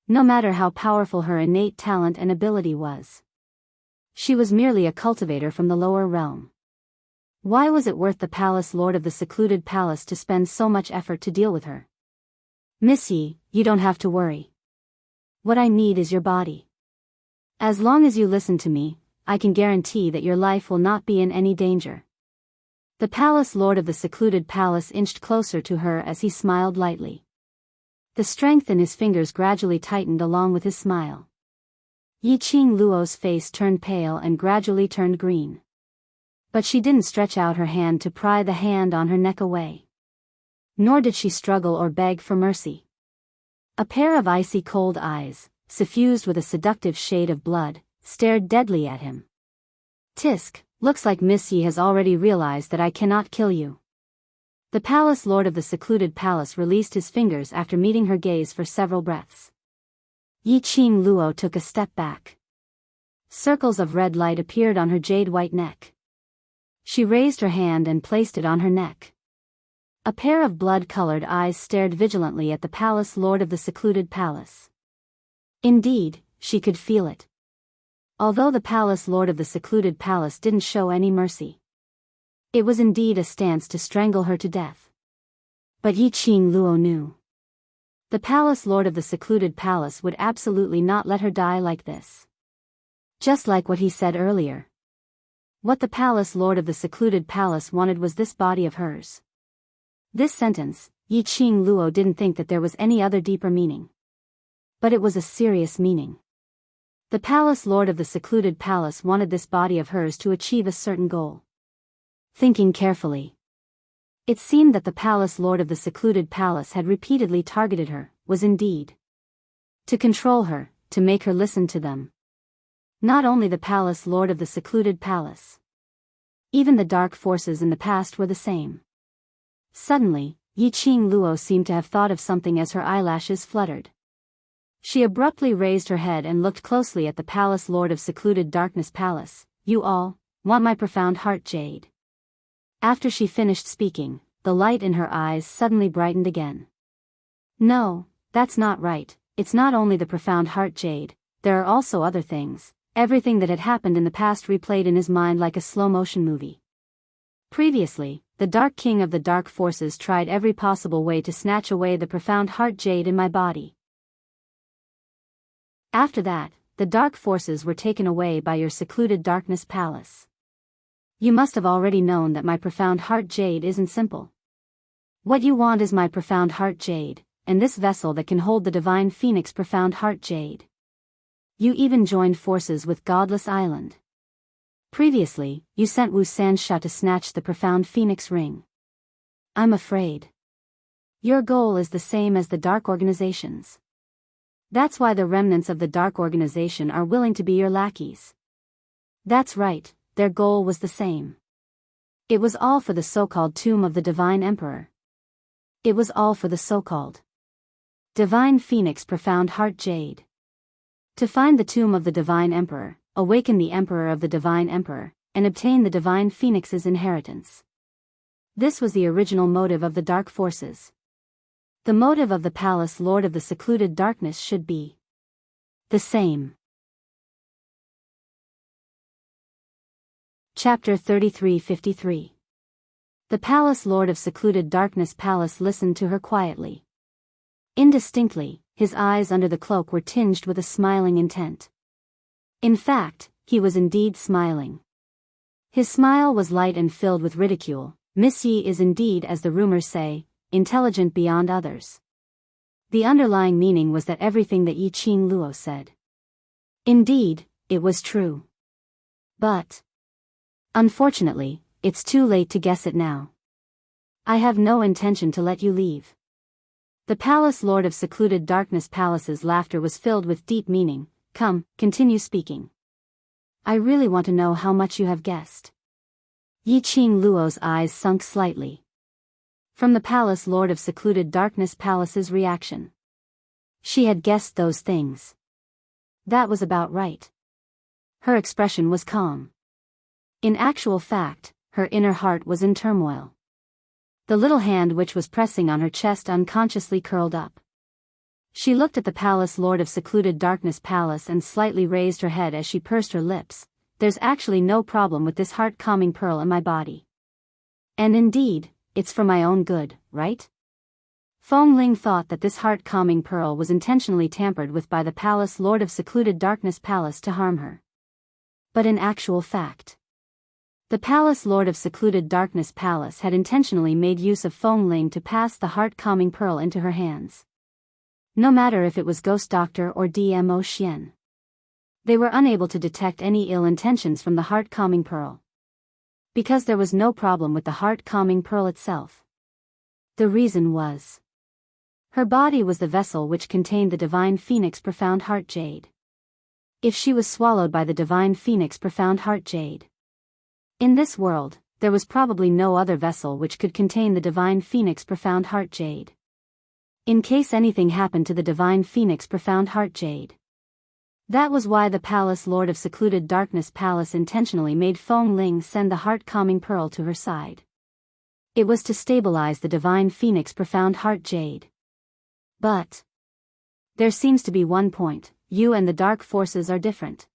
No matter how powerful her innate talent and ability was. She was merely a cultivator from the lower realm. Why was it worth the palace lord of the secluded palace to spend so much effort to deal with her? Miss Yi, you don't have to worry. What I need is your body. As long as you listen to me, I can guarantee that your life will not be in any danger. The palace lord of the secluded palace inched closer to her as he smiled lightly. The strength in his fingers gradually tightened along with his smile. Yi Qing Luo's face turned pale and gradually turned green. But she didn't stretch out her hand to pry the hand on her neck away. Nor did she struggle or beg for mercy. A pair of icy cold eyes, suffused with a seductive shade of blood, stared deadly at him. Tisk, looks like Miss Yi has already realized that I cannot kill you. The palace lord of the secluded palace released his fingers after meeting her gaze for several breaths. Yi Qing Luo took a step back. Circles of red light appeared on her jade-white neck. She raised her hand and placed it on her neck. A pair of blood-colored eyes stared vigilantly at the palace lord of the secluded palace. Indeed, she could feel it. Although the palace lord of the secluded palace didn't show any mercy. It was indeed a stance to strangle her to death. But Yi Qing Luo knew. The palace lord of the secluded palace would absolutely not let her die like this. Just like what he said earlier. What the palace lord of the secluded palace wanted was this body of hers. This sentence, Yi Qing Luo didn't think that there was any other deeper meaning. But it was a serious meaning. The palace lord of the secluded palace wanted this body of hers to achieve a certain goal. Thinking carefully. It seemed that the palace lord of the secluded palace had repeatedly targeted her, was indeed. To control her, to make her listen to them. Not only the palace lord of the secluded palace. Even the dark forces in the past were the same. Suddenly, Yi Qing Luo seemed to have thought of something as her eyelashes fluttered. She abruptly raised her head and looked closely at the palace lord of secluded darkness palace. You all, want my profound heart jade? After she finished speaking, the light in her eyes suddenly brightened again. No, that's not right, it's not only the profound heart jade, there are also other things. Everything that had happened in the past replayed in his mind like a slow-motion movie. Previously, the Dark King of the Dark Forces tried every possible way to snatch away the profound heart jade in my body. After that, the Dark Forces were taken away by your secluded darkness palace. You must have already known that my profound heart jade isn't simple. What you want is my profound heart jade, and this vessel that can hold the divine phoenix profound heart jade. You even joined forces with Godless Island. Previously, you sent Wu Sansha to snatch the profound phoenix ring. I'm afraid. Your goal is the same as the Dark Organization's. That's why the remnants of the Dark Organization are willing to be your lackeys. That's right, their goal was the same. It was all for the so-called tomb of the Divine Emperor. It was all for the so-called Divine Phoenix profound heart jade. To find the tomb of the Divine Emperor, awaken the Emperor of the Divine Emperor, and obtain the Divine Phoenix's inheritance. This was the original motive of the Dark Forces. The motive of the Palace Lord of the Secluded Darkness should be the same. Chapter 33:53. The Palace Lord of Secluded Darkness Palace listened to her quietly. Indistinctly, his eyes under the cloak were tinged with a smiling intent. In fact, he was indeed smiling. His smile was light and filled with ridicule. Miss Yi is indeed, as the rumors say, intelligent beyond others. The underlying meaning was that everything that Yi Qing Luo said. Indeed, it was true. But unfortunately, it's too late to guess it now. I have no intention to let you leave. The palace lord of secluded darkness palace's laughter was filled with deep meaning. Come, continue speaking. I really want to know how much you have guessed. Yi Qing Luo's eyes sunk slightly. From the palace lord of secluded darkness palace's reaction. She had guessed those things. That was about right. Her expression was calm. In actual fact, her inner heart was in turmoil. The little hand which was pressing on her chest unconsciously curled up. She looked at the palace lord of secluded darkness palace and slightly raised her head as she pursed her lips. There's actually no problem with this heart-calming pearl in my body. And indeed, it's for my own good, right? Feng Ling thought that this heart-calming pearl was intentionally tampered with by the palace lord of secluded darkness palace to harm her. But in actual fact, the palace lord of secluded darkness palace had intentionally made use of Feng Ling to pass the heart-calming pearl into her hands. No matter if it was Ghost Doctor or DMO Xian. They were unable to detect any ill intentions from the heart-calming pearl. Because there was no problem with the heart-calming pearl itself. The reason was, her body was the vessel which contained the divine phoenix profound heart jade. If she was swallowed by the divine phoenix profound heart jade. In this world, there was probably no other vessel which could contain the divine phoenix profound heart jade. In case anything happened to the divine phoenix profound heart jade. That was why the palace lord of secluded darkness palace intentionally made Feng Ling send the heart-calming pearl to her side. It was to stabilize the divine phoenix profound heart jade. But there seems to be one point: you and the dark forces are different.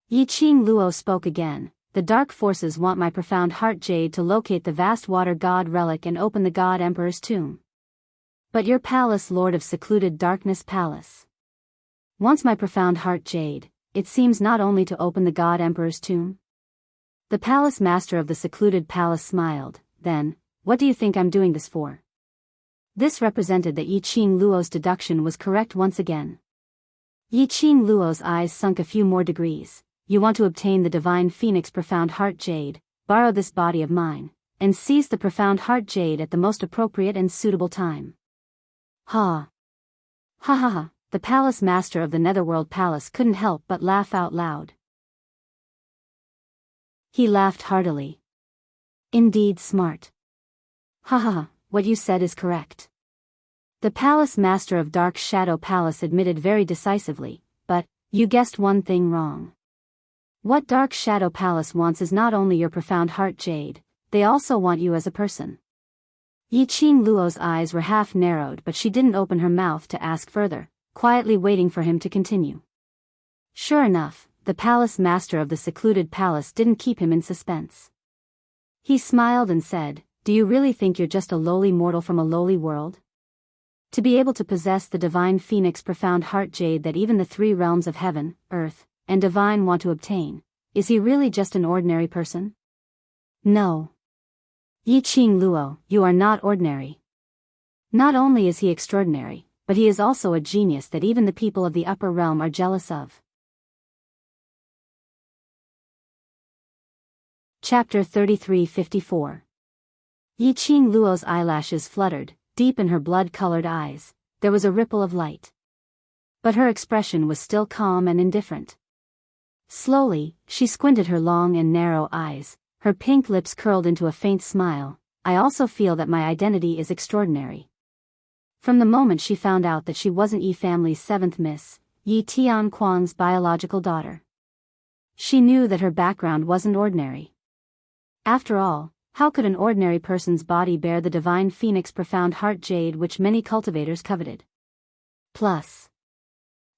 Yi Qing Luo spoke again. The dark forces want my profound heart jade to locate the vast water god relic and open the god emperor's tomb. But your palace lord of secluded darkness palace wants my profound heart jade, it seems, not only to open the god emperor's tomb. The palace master of the secluded palace smiled. Then, what do you think I'm doing this for? This represented that Yi Qing Luo's deduction was correct once again. Yi Qing Luo's eyes sunk a few more degrees. You want to obtain the divine phoenix profound heart jade, borrow this body of mine, and seize the profound heart jade at the most appropriate and suitable time. Ha! Ha ha ha! The palace master of the Netherworld Palace couldn't help but laugh out loud. He laughed heartily. Indeed smart. Ha ha ha, what you said is correct. The palace master of Dark Shadow Palace admitted very decisively, but you guessed one thing wrong. What Dark Shadow Palace wants is not only your profound heart jade, they also want you as a person. Yi Qing Luo's eyes were half narrowed, but she didn't open her mouth to ask further, quietly waiting for him to continue. Sure enough, the palace master of the secluded palace didn't keep him in suspense. He smiled and said, do you really think you're just a lowly mortal from a lowly world? To be able to possess the divine phoenix profound heart jade that even the three realms of heaven, earth, and divine want to obtain, is he really just an ordinary person? No. Yi Qing Luo, you are not ordinary. Not only is he extraordinary, but he is also a genius that even the people of the upper realm are jealous of. Chapter 33-54. Yi Qing Luo's eyelashes fluttered, deep in her blood-colored eyes, there was a ripple of light. But her expression was still calm and indifferent. Slowly, she squinted her long and narrow eyes, her pink lips curled into a faint smile. I also feel that my identity is extraordinary. From the moment she found out that she wasn't Yi family's seventh Miss, Yi Tianquan's biological daughter, she knew that her background wasn't ordinary. After all, how could an ordinary person's body bear the divine phoenix profound heart jade which many cultivators coveted? Plus,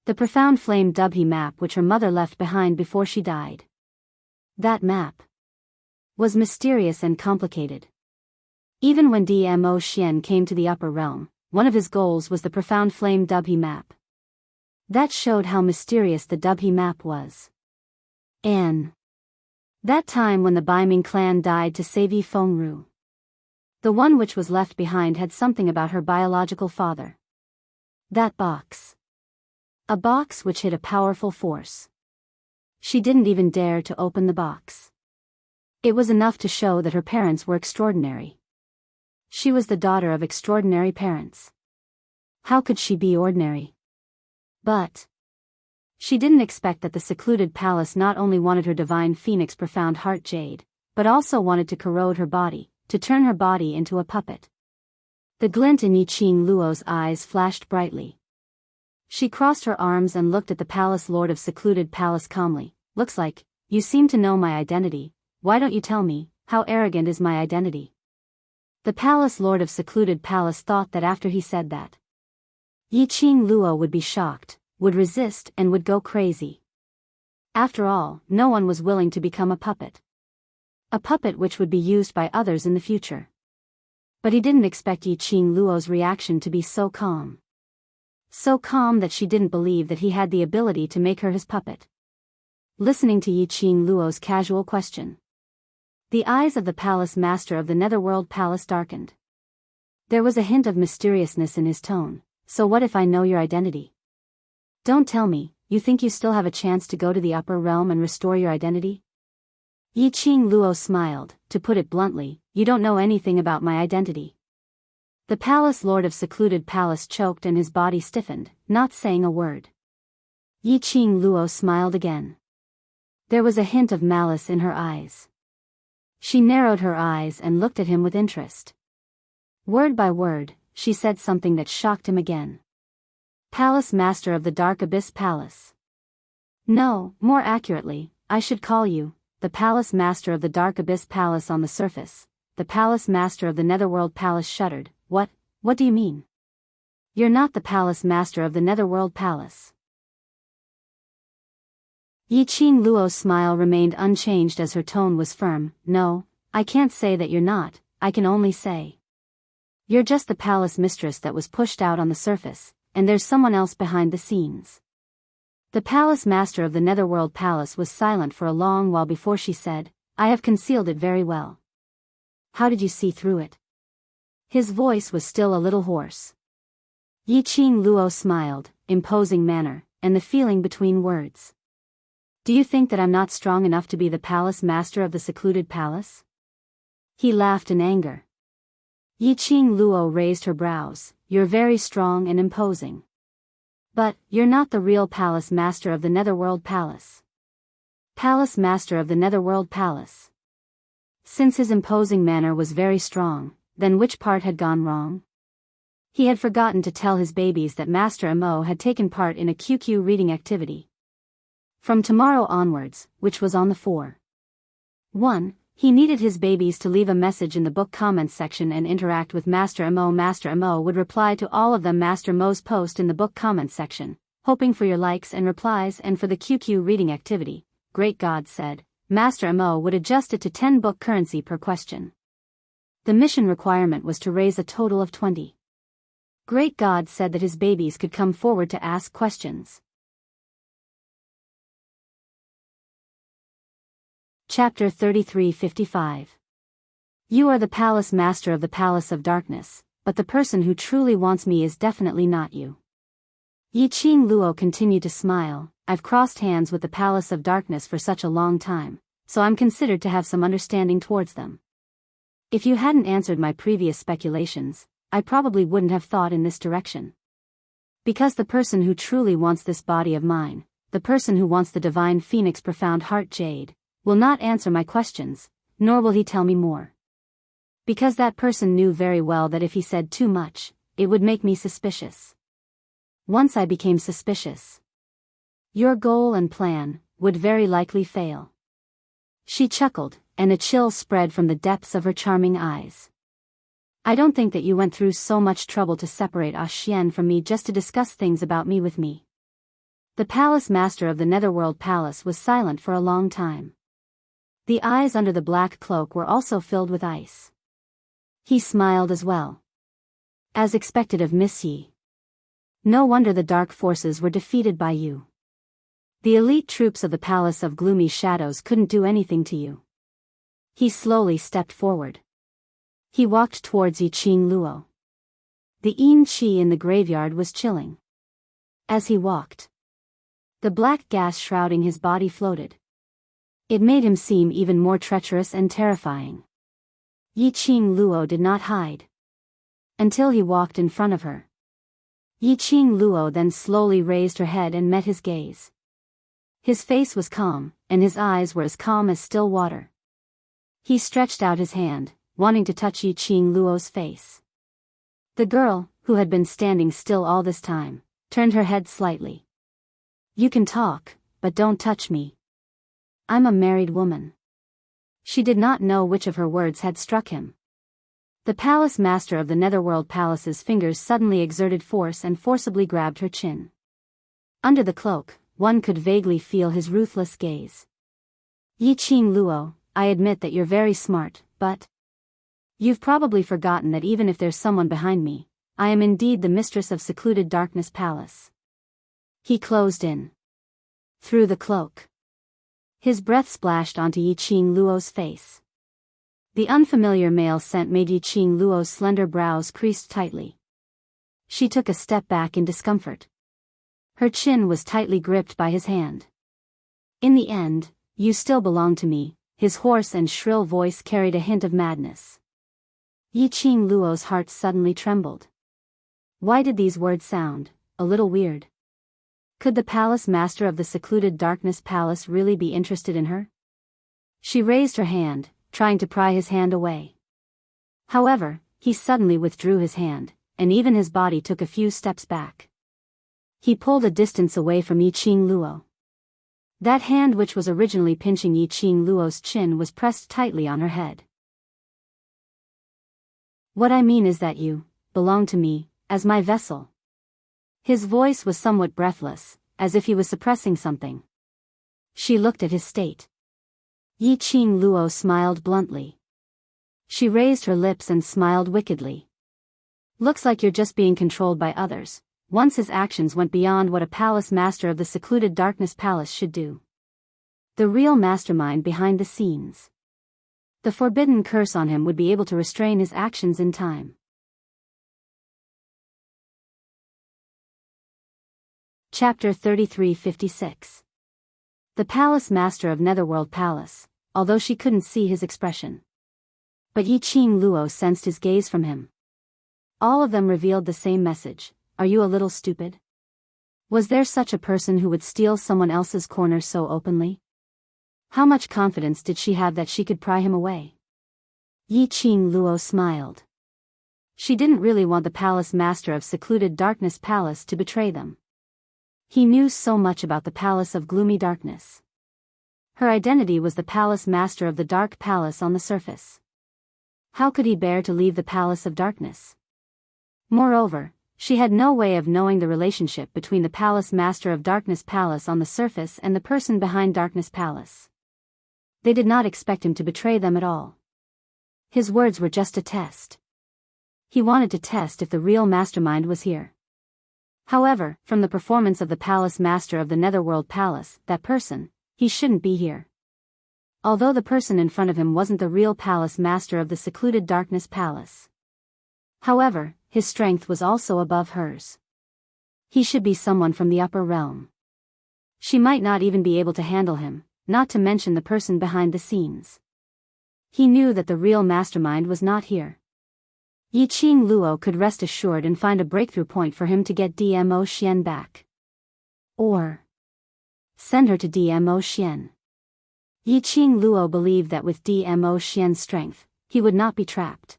the profound flame Dubhe map which her mother left behind before she died. That map was mysterious and complicated. Even when DMO Xian came to the upper realm, one of his goals was the profound flame Dubhe map. That showed how mysterious the Dubhe map was. And that time when the Baiming clan died to save Yi Fengru, the one which was left behind had something about her biological father. That box. A box which hid a powerful force. She didn't even dare to open the box. It was enough to show that her parents were extraordinary. She was the daughter of extraordinary parents. How could she be ordinary? But she didn't expect that the secluded palace not only wanted her divine phoenix profound heart jade, but also wanted to corrode her body, to turn her body into a puppet. The glint in Yiqing Luo's eyes flashed brightly. She crossed her arms and looked at the palace lord of secluded palace calmly. Looks like, you seem to know my identity. Why don't you tell me, how arrogant is my identity? The palace lord of secluded palace thought that after he said that, Yiqing Luo would be shocked, would resist and would go crazy. After all, no one was willing to become a puppet. A puppet which would be used by others in the future. But he didn't expect Yiqing Luo's reaction to be so calm. So calm that she didn't believe that he had the ability to make her his puppet. Listening to Yiqing Luo's casual question, the eyes of the palace master of the Netherworld Palace darkened. There was a hint of mysteriousness in his tone. So what if I know your identity? Don't tell me, you think you still have a chance to go to the upper realm and restore your identity? Yiqing Luo smiled. To put it bluntly, you don't know anything about my identity. The palace lord of secluded palace choked and his body stiffened, not saying a word. Yiqing Luo smiled again. There was a hint of malice in her eyes. She narrowed her eyes and looked at him with interest. Word by word, she said something that shocked him again. Palace Master of the Dark Abyss Palace. No, more accurately, I should call you, the Palace Master of the Dark Abyss Palace on the surface. The Palace Master of the Netherworld Palace shuddered. What do you mean? You're not the Palace Master of the Netherworld Palace. Yiqing Luo's smile remained unchanged as her tone was firm. No, I can't say that you're not, I can only say you're just the palace mistress that was pushed out on the surface, and there's someone else behind the scenes. The palace master of the Netherworld Palace was silent for a long while before she said, I have concealed it very well. How did you see through it? His voice was still a little hoarse. Yiqing Luo smiled, imposing manner, and the feeling between words. Do you think that I'm not strong enough to be the palace master of the secluded palace? He laughed in anger. Yiqing Luo raised her brows. You're very strong and imposing. But, you're not the real palace master of the Netherworld Palace. Palace master of the Netherworld Palace. Since his imposing manner was very strong, then which part had gone wrong? He had forgotten to tell his babies that Master Mo had taken part in a QQ reading activity. From tomorrow onwards, which was on the 4/1, he needed his babies to leave a message in the book comments section and interact with Master Mo. Master Mo would reply to all of them. Master Mo's post in the book comments section, hoping for your likes and replies and for the QQ reading activity. Great God said, Master Mo would adjust it to 10 book currency per question. The mission requirement was to raise a total of 20. Great God said that his babies could come forward to ask questions. Chapter 3355. You are the palace master of the Palace of Darkness, but the person who truly wants me is definitely not you. Yiqing Luo continued to smile. I've crossed hands with the Palace of Darkness for such a long time, so I'm considered to have some understanding towards them. If you hadn't answered my previous speculations, I probably wouldn't have thought in this direction. Because the person who truly wants this body of mine, the person who wants the divine phoenix profound heart jade, will not answer my questions, nor will he tell me more. Because that person knew very well that if he said too much, it would make me suspicious. Once I became suspicious, your goal and plan would very likely fail. She chuckled, and a chill spread from the depths of her charming eyes. I don't think that you went through so much trouble to separate Ah Xian from me just to discuss things about me with me. The palace master of the Netherworld Palace was silent for a long time. The eyes under the black cloak were also filled with ice. He smiled as well. As expected of Miss Yi. No wonder the dark forces were defeated by you. The elite troops of the Palace of Gloomy Shadows couldn't do anything to you. He slowly stepped forward. He walked towards Yiqing Luo. The Yin Qi in the graveyard was chilling. As he walked, The black gas shrouding his body floated. It made him seem even more treacherous and terrifying. Yiqing Luo did not hide. Until he walked in front of her. Yiqing Luo then slowly raised her head and met his gaze. His face was calm, and his eyes were as calm as still water. He stretched out his hand, wanting to touch Yiqing Luo's face. The girl, who had been standing still all this time, turned her head slightly. "You can talk, but don't touch me. I'm a married woman." She did not know which of her words had struck him. The palace master of the Netherworld Palace's fingers suddenly exerted force and forcibly grabbed her chin. Under the cloak, one could vaguely feel his ruthless gaze. "Yiqing Luo, I admit that you're very smart, but you've probably forgotten that even if there's someone behind me, I am indeed the mistress of Secluded Darkness Palace." He closed in. Through the cloak. His breath splashed onto Yiqing Luo's face. The unfamiliar male scent made Yiqing Luo's slender brows creased tightly. She took a step back in discomfort. Her chin was tightly gripped by his hand. "In the end, you still belong to me," his hoarse and shrill voice carried a hint of madness. Yiqing Luo's heart suddenly trembled. Why did these words sound a little weird? Could the palace master of the Secluded Darkness Palace really be interested in her? She raised her hand, trying to pry his hand away. However, he suddenly withdrew his hand, and even his body took a few steps back. He pulled a distance away from Yiqing Luo. That hand which was originally pinching Yiqing Luo's chin was pressed tightly on her head. "What I mean is that you belong to me, as my vessel." His voice was somewhat breathless, as if he was suppressing something. She looked at his state. Yiqing Luo smiled bluntly. She raised her lips and smiled wickedly. "Looks like you're just being controlled by others." Once his actions went beyond what a palace master of the Secluded Darkness Palace should do. The real mastermind behind the scenes. The forbidden curse on him would be able to restrain his actions in time. Chapter 3356. The palace master of Netherworld Palace, although she couldn't see his expression. But Yiqing Luo sensed his gaze from him. All of them revealed the same message: "Are you a little stupid? Was there such a person who would steal someone else's corner so openly? How much confidence did she have that she could pry him away?" Yiqing Luo smiled. She didn't really want the palace master of Secluded Darkness Palace to betray them. He knew so much about the Palace of Gloomy Darkness. Her identity was the palace master of the Dark Palace on the surface. How could he bear to leave the Palace of Darkness? Moreover, she had no way of knowing the relationship between the palace master of Darkness Palace on the surface and the person behind Darkness Palace. They did not expect him to betray them at all. His words were just a test. He wanted to test if the real mastermind was here. However, from the performance of the palace master of the Netherworld Palace, that person, he shouldn't be here. Although the person in front of him wasn't the real palace master of the Secluded Darkness Palace. However, his strength was also above hers. He should be someone from the upper realm. She might not even be able to handle him, not to mention the person behind the scenes. He knew that the real mastermind was not here. Yiqing Luo could rest assured and find a breakthrough point for him to get Dmo Xian back. Or send her to Dmo Xian. Yiqing Luo believed that with Dmo Xian's strength, he would not be trapped.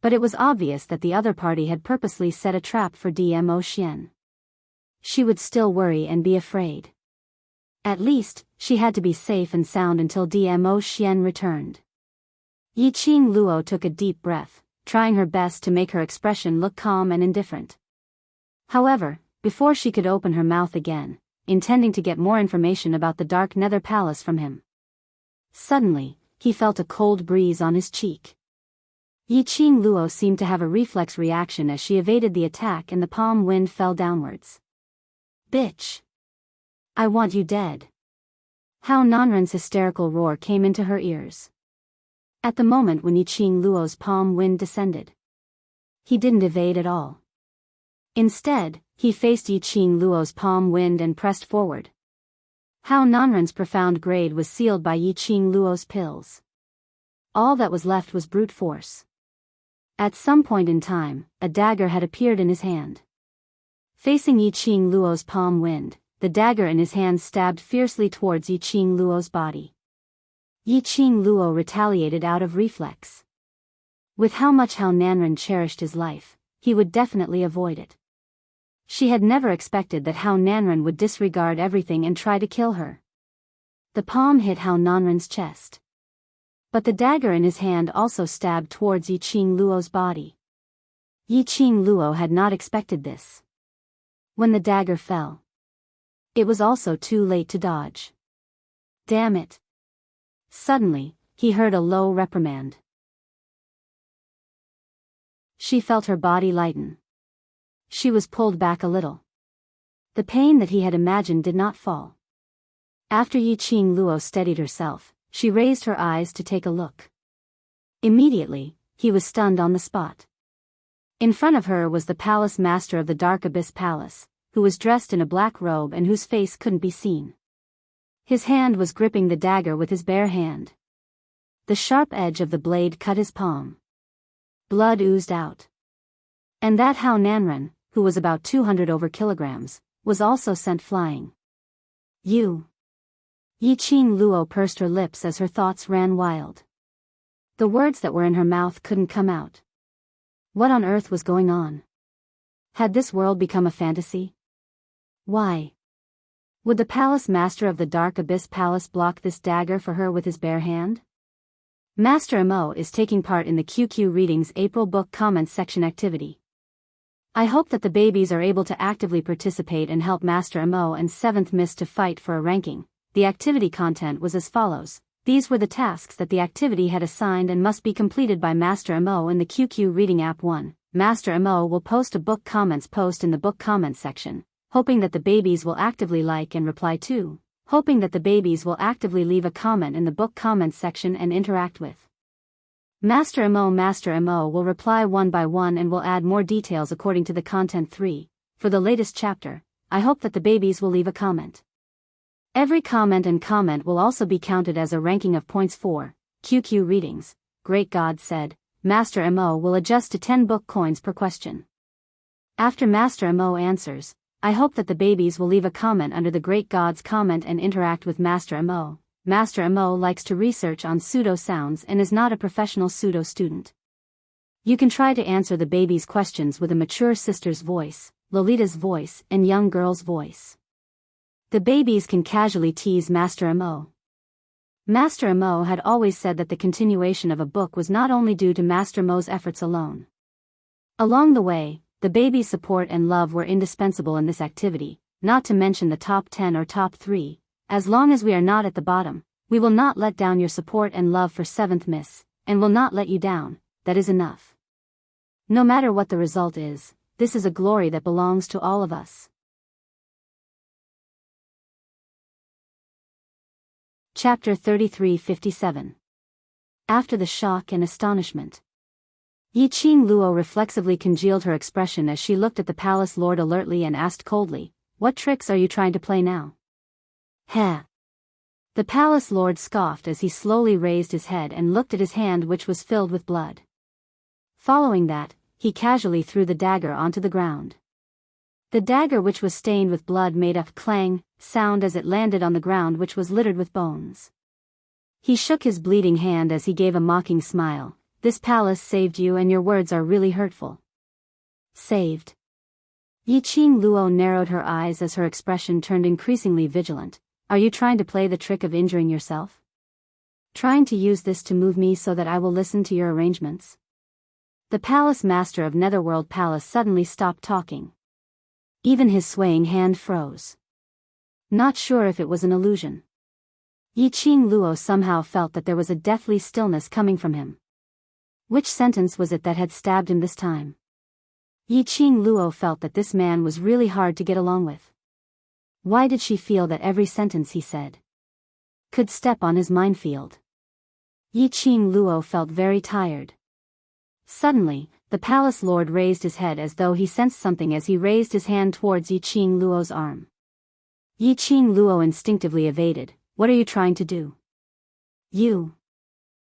But it was obvious that the other party had purposely set a trap for Dmo Xian. She would still worry and be afraid. At least, she had to be safe and sound until Dmo Xian returned. Yiqing Luo took a deep breath, trying her best to make her expression look calm and indifferent. However, before she could open her mouth again, intending to get more information about the Dark Nether Palace from him, suddenly, he felt a cold breeze on his cheek. Yiqing Luo seemed to have a reflex reaction as she evaded the attack and the palm wind fell downwards. "Bitch! I want you dead." How Nanren's hysterical roar came into her ears. At the moment when Yiqing Luo's palm wind descended, he didn't evade at all. Instead, he faced Yi Qing Luo's palm wind and pressed forward. Hao Nanren's profound grade was sealed by Yi Qing Luo's pills. All that was left was brute force. At some point in time, a dagger had appeared in his hand. Facing Yi Qing Luo's palm wind, the dagger in his hand stabbed fiercely towards Yi Qing Luo's body. Yi Qing Luo retaliated out of reflex. With how much Hao Nanren cherished his life, he would definitely avoid it. She had never expected that Hao Nanren would disregard everything and try to kill her. The palm hit Hao Nanren's chest. But the dagger in his hand also stabbed towards Yi Qing Luo's body. Yi Qing Luo had not expected this. When the dagger fell, it was also too late to dodge. Damn it! Suddenly, he heard a low reprimand. She felt her body lighten. She was pulled back a little. The pain that he had imagined did not fall. After Yi Qing Luo steadied herself, she raised her eyes to take a look. Immediately, he was stunned on the spot. In front of her was the palace master of the Dark Abyss Palace, who was dressed in a black robe and whose face couldn't be seen. His hand was gripping the dagger with his bare hand. The sharp edge of the blade cut his palm. Blood oozed out. And that Hao Nanren, who was about 200 over kilograms, was also sent flying. You. Yi Qing Luo pursed her lips as her thoughts ran wild. The words that were in her mouth couldn't come out. What on earth was going on? Had this world become a fantasy? Why? Would the palace master of the Dark Abyss Palace block this dagger for her with his bare hand? Master Mo is taking part in the QQ Readings April Book Comments section activity. I hope that the babies are able to actively participate and help Master Mo and 7th Miss to fight for a ranking. The activity content was as follows. These were the tasks that the activity had assigned and must be completed by Master Mo in the QQ Reading app. 1. Master Mo will post a book comments post in the book comments section, hoping that the babies will actively like and reply to, hoping that the babies will actively leave a comment in the book comments section and interact with. Master Mo will reply one by one and will add more details according to the content. 3. For the latest chapter, I hope that the babies will leave a comment. Every comment and comment will also be counted as a ranking of points. 4. QQ Readings. Great God said, Master Mo will adjust to 10 book coins per question. After Master Mo answers, I hope that the babies will leave a comment under the Great God's comment and interact with Master Mo. Master Mo likes to research on pseudo sounds and is not a professional pseudo student. You can try to answer the babies' questions with a mature sister's voice, Lolita's voice, and young girl's voice. The babies can casually tease Master Mo. Master Mo had always said that the continuation of a book was not only due to Master Mo's efforts alone. Along the way, the babies' support and love were indispensable in this activity, not to mention the top 10 or top 3. As long as we are not at the bottom, we will not let down your support and love for 7th Miss, and will not let you down. That is enough. No matter what the result is, this is a glory that belongs to all of us. Chapter 33:57. After the shock and astonishment. Yi Qing Luo reflexively congealed her expression as she looked at the palace lord alertly and asked coldly, "What tricks are you trying to play now?" Heh. The palace lord scoffed as he slowly raised his head and looked at his hand, which was filled with blood. Following that, he casually threw the dagger onto the ground. The dagger, which was stained with blood, made a clang sound as it landed on the ground, which was littered with bones. He shook his bleeding hand as he gave a mocking smile. "This palace saved you, and your words are really hurtful." Saved? Yi Qing Luo narrowed her eyes as her expression turned increasingly vigilant. "Are you trying to play the trick of injuring yourself? Trying to use this to move me so that I will listen to your arrangements?" The palace master of Netherworld Palace suddenly stopped talking. Even his swaying hand froze. Not sure if it was an illusion. Yi Qing Luo somehow felt that there was a deathly stillness coming from him. Which sentence was it that had stabbed him this time? Yi Qing Luo felt that this man was really hard to get along with. Why did she feel that every sentence he said could step on his minefield? Yi Qing Luo felt very tired. Suddenly, the palace lord raised his head as though he sensed something as he raised his hand towards Yi Qing Luo's arm. Yi Qing Luo instinctively evaded. "What are you trying to do?" "You."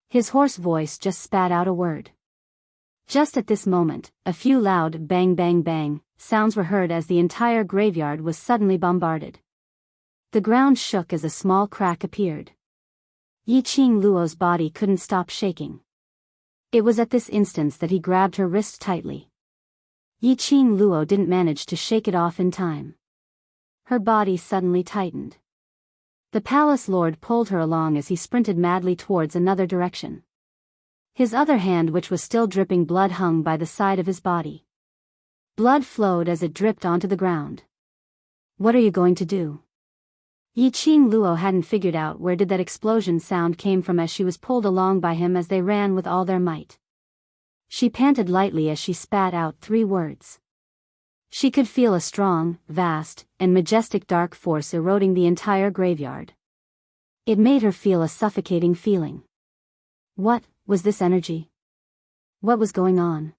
His hoarse voice just spat out a word. Just at this moment, a few loud bang bang bang sounds were heard as the entire graveyard was suddenly bombarded. The ground shook as a small crack appeared. Yi Qing Luo's body couldn't stop shaking. It was at this instant that he grabbed her wrist tightly. Yi Qing Luo didn't manage to shake it off in time. Her body suddenly tightened. The palace lord pulled her along as he sprinted madly towards another direction. His other hand, which was still dripping blood, hung by the side of his body. Blood flowed as it dripped onto the ground. "What are you going to do?" Yi Qing Luo hadn't figured out where did that explosion sound came from as she was pulled along by him as they ran with all their might. She panted lightly as she spat out 3 words. She could feel a strong, vast, and majestic dark force eroding the entire graveyard. It made her feel a suffocating feeling. What was this energy? What was going on?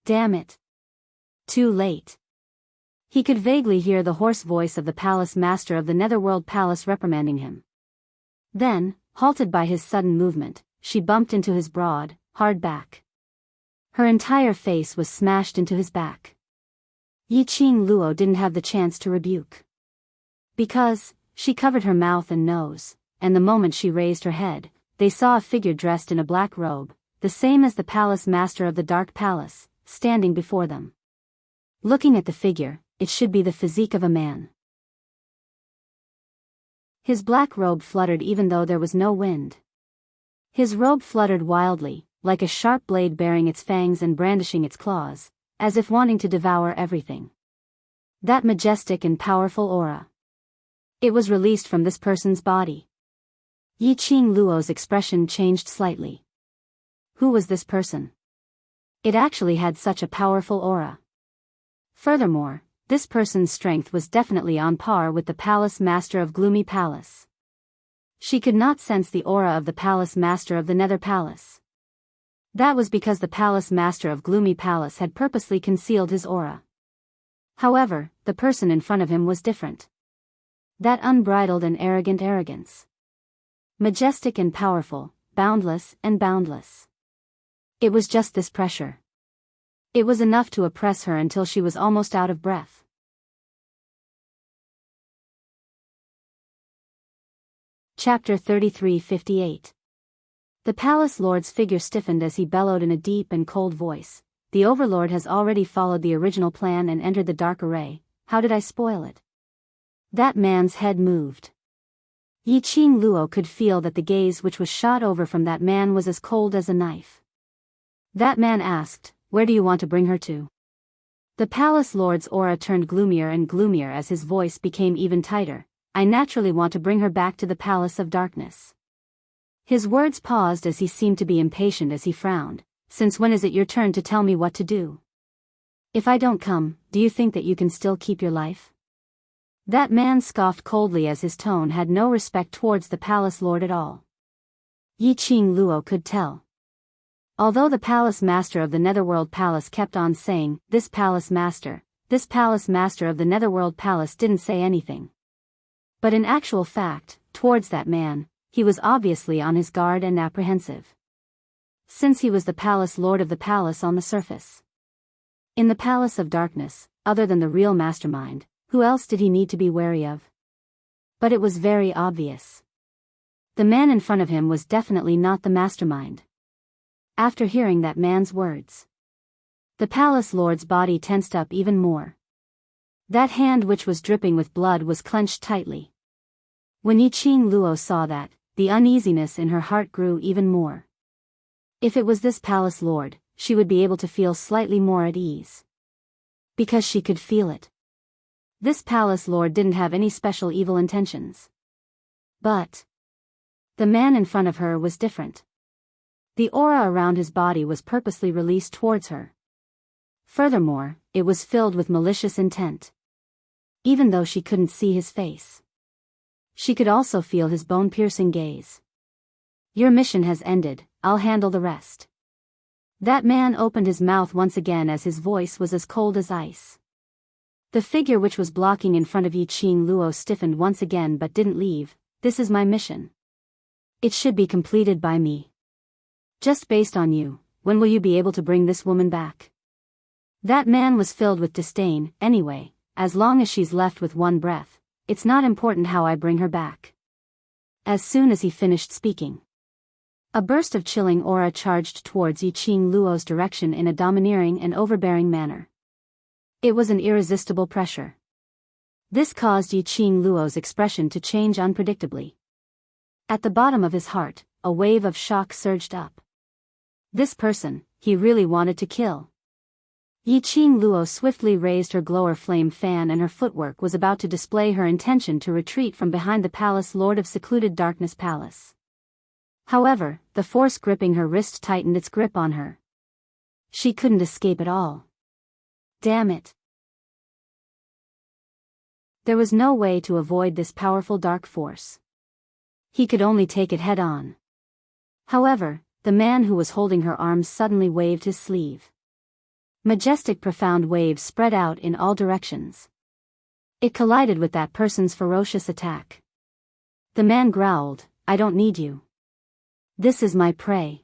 Damn it. Too late. He could vaguely hear the hoarse voice of the palace master of the Netherworld Palace reprimanding him. Then, halted by his sudden movement, she bumped into his broad, hard back. Her entire face was smashed into his back. Yi Qing Luo didn't have the chance to rebuke. Because, she covered her mouth and nose, and the moment she raised her head, they saw a figure dressed in a black robe, the same as the palace master of the Dark Palace, standing before them. Looking at the figure, it should be the physique of a man. His black robe fluttered even though there was no wind. His robe fluttered wildly, like a sharp blade baring its fangs and brandishing its claws, as if wanting to devour everything. That majestic and powerful aura. It was released from this person's body. Yi Qing Luo's expression changed slightly. Who was this person? It actually had such a powerful aura. Furthermore, this person's strength was definitely on par with the palace master of Gloomy Palace. She could not sense the aura of the palace master of the Nether Palace. That was because the palace master of Gloomy Palace had purposely concealed his aura. However, the person in front of him was different. That unbridled and arrogant arrogance. Majestic and powerful, boundless and boundless. It was just this pressure. It was enough to oppress her until she was almost out of breath. Chapter 33:58. The palace lord's figure stiffened as he bellowed in a deep and cold voice. "The overlord has already followed the original plan and entered the dark array. How did I spoil it?" That man's head moved. Yi Qing Luo could feel that the gaze which was shot over from that man was as cold as a knife. That man asked, "Where do you want to bring her to?" The palace lord's aura turned gloomier and gloomier as his voice became even tighter. "I naturally want to bring her back to the Palace of Darkness." His words paused as he seemed to be impatient as he frowned. "Since when is it your turn to tell me what to do? If I don't come, do you think that you can still keep your life?" That man scoffed coldly as his tone had no respect towards the palace lord at all. Yi Qing Luo could tell. Although the palace master of the Netherworld Palace kept on saying, this palace master of the Netherworld Palace didn't say anything. But in actual fact, towards that man, he was obviously on his guard and apprehensive. Since he was the palace lord of the palace on the surface. In the Palace of Darkness, other than the real mastermind, who else did he need to be wary of? But it was very obvious. The man in front of him was definitely not the mastermind. After hearing that man's words, the palace lord's body tensed up even more. That hand which was dripping with blood was clenched tightly. When Yi Qing Luo saw that, the uneasiness in her heart grew even more. If it was this palace lord, she would be able to feel slightly more at ease. Because she could feel it. This palace lord didn't have any special evil intentions. But the man in front of her was different. The aura around his body was purposely released towards her. Furthermore, it was filled with malicious intent. Even though she couldn't see his face, she could also feel his bone-piercing gaze. "Your mission has ended, I'll handle the rest." That man opened his mouth once again as his voice was as cold as ice. The figure which was blocking in front of Yi Qing Luo stiffened once again but didn't leave. This is my mission. It should be completed by me. Just based on you, when will you be able to bring this woman back? That man was filled with disdain. Anyway, as long as she's left with one breath, it's not important how I bring her back. As soon as he finished speaking, a burst of chilling aura charged towards Yi Qing Luo's direction in a domineering and overbearing manner. It was an irresistible pressure. This caused Yi Qing Luo's expression to change unpredictably. At the bottom of his heart, a wave of shock surged up. This person, he really wanted to kill. Yi Qing Luo swiftly raised her glower flame fan and her footwork was about to display her intention to retreat from behind the palace lord of secluded darkness palace. However, the force gripping her wrist tightened its grip on her. She couldn't escape at all. Damn it. There was no way to avoid this powerful dark force. He could only take it head on. However, the man who was holding her arms suddenly waved his sleeve. Majestic profound waves spread out in all directions. It collided with that person's ferocious attack. The man growled, "I don't need you. This is my prey."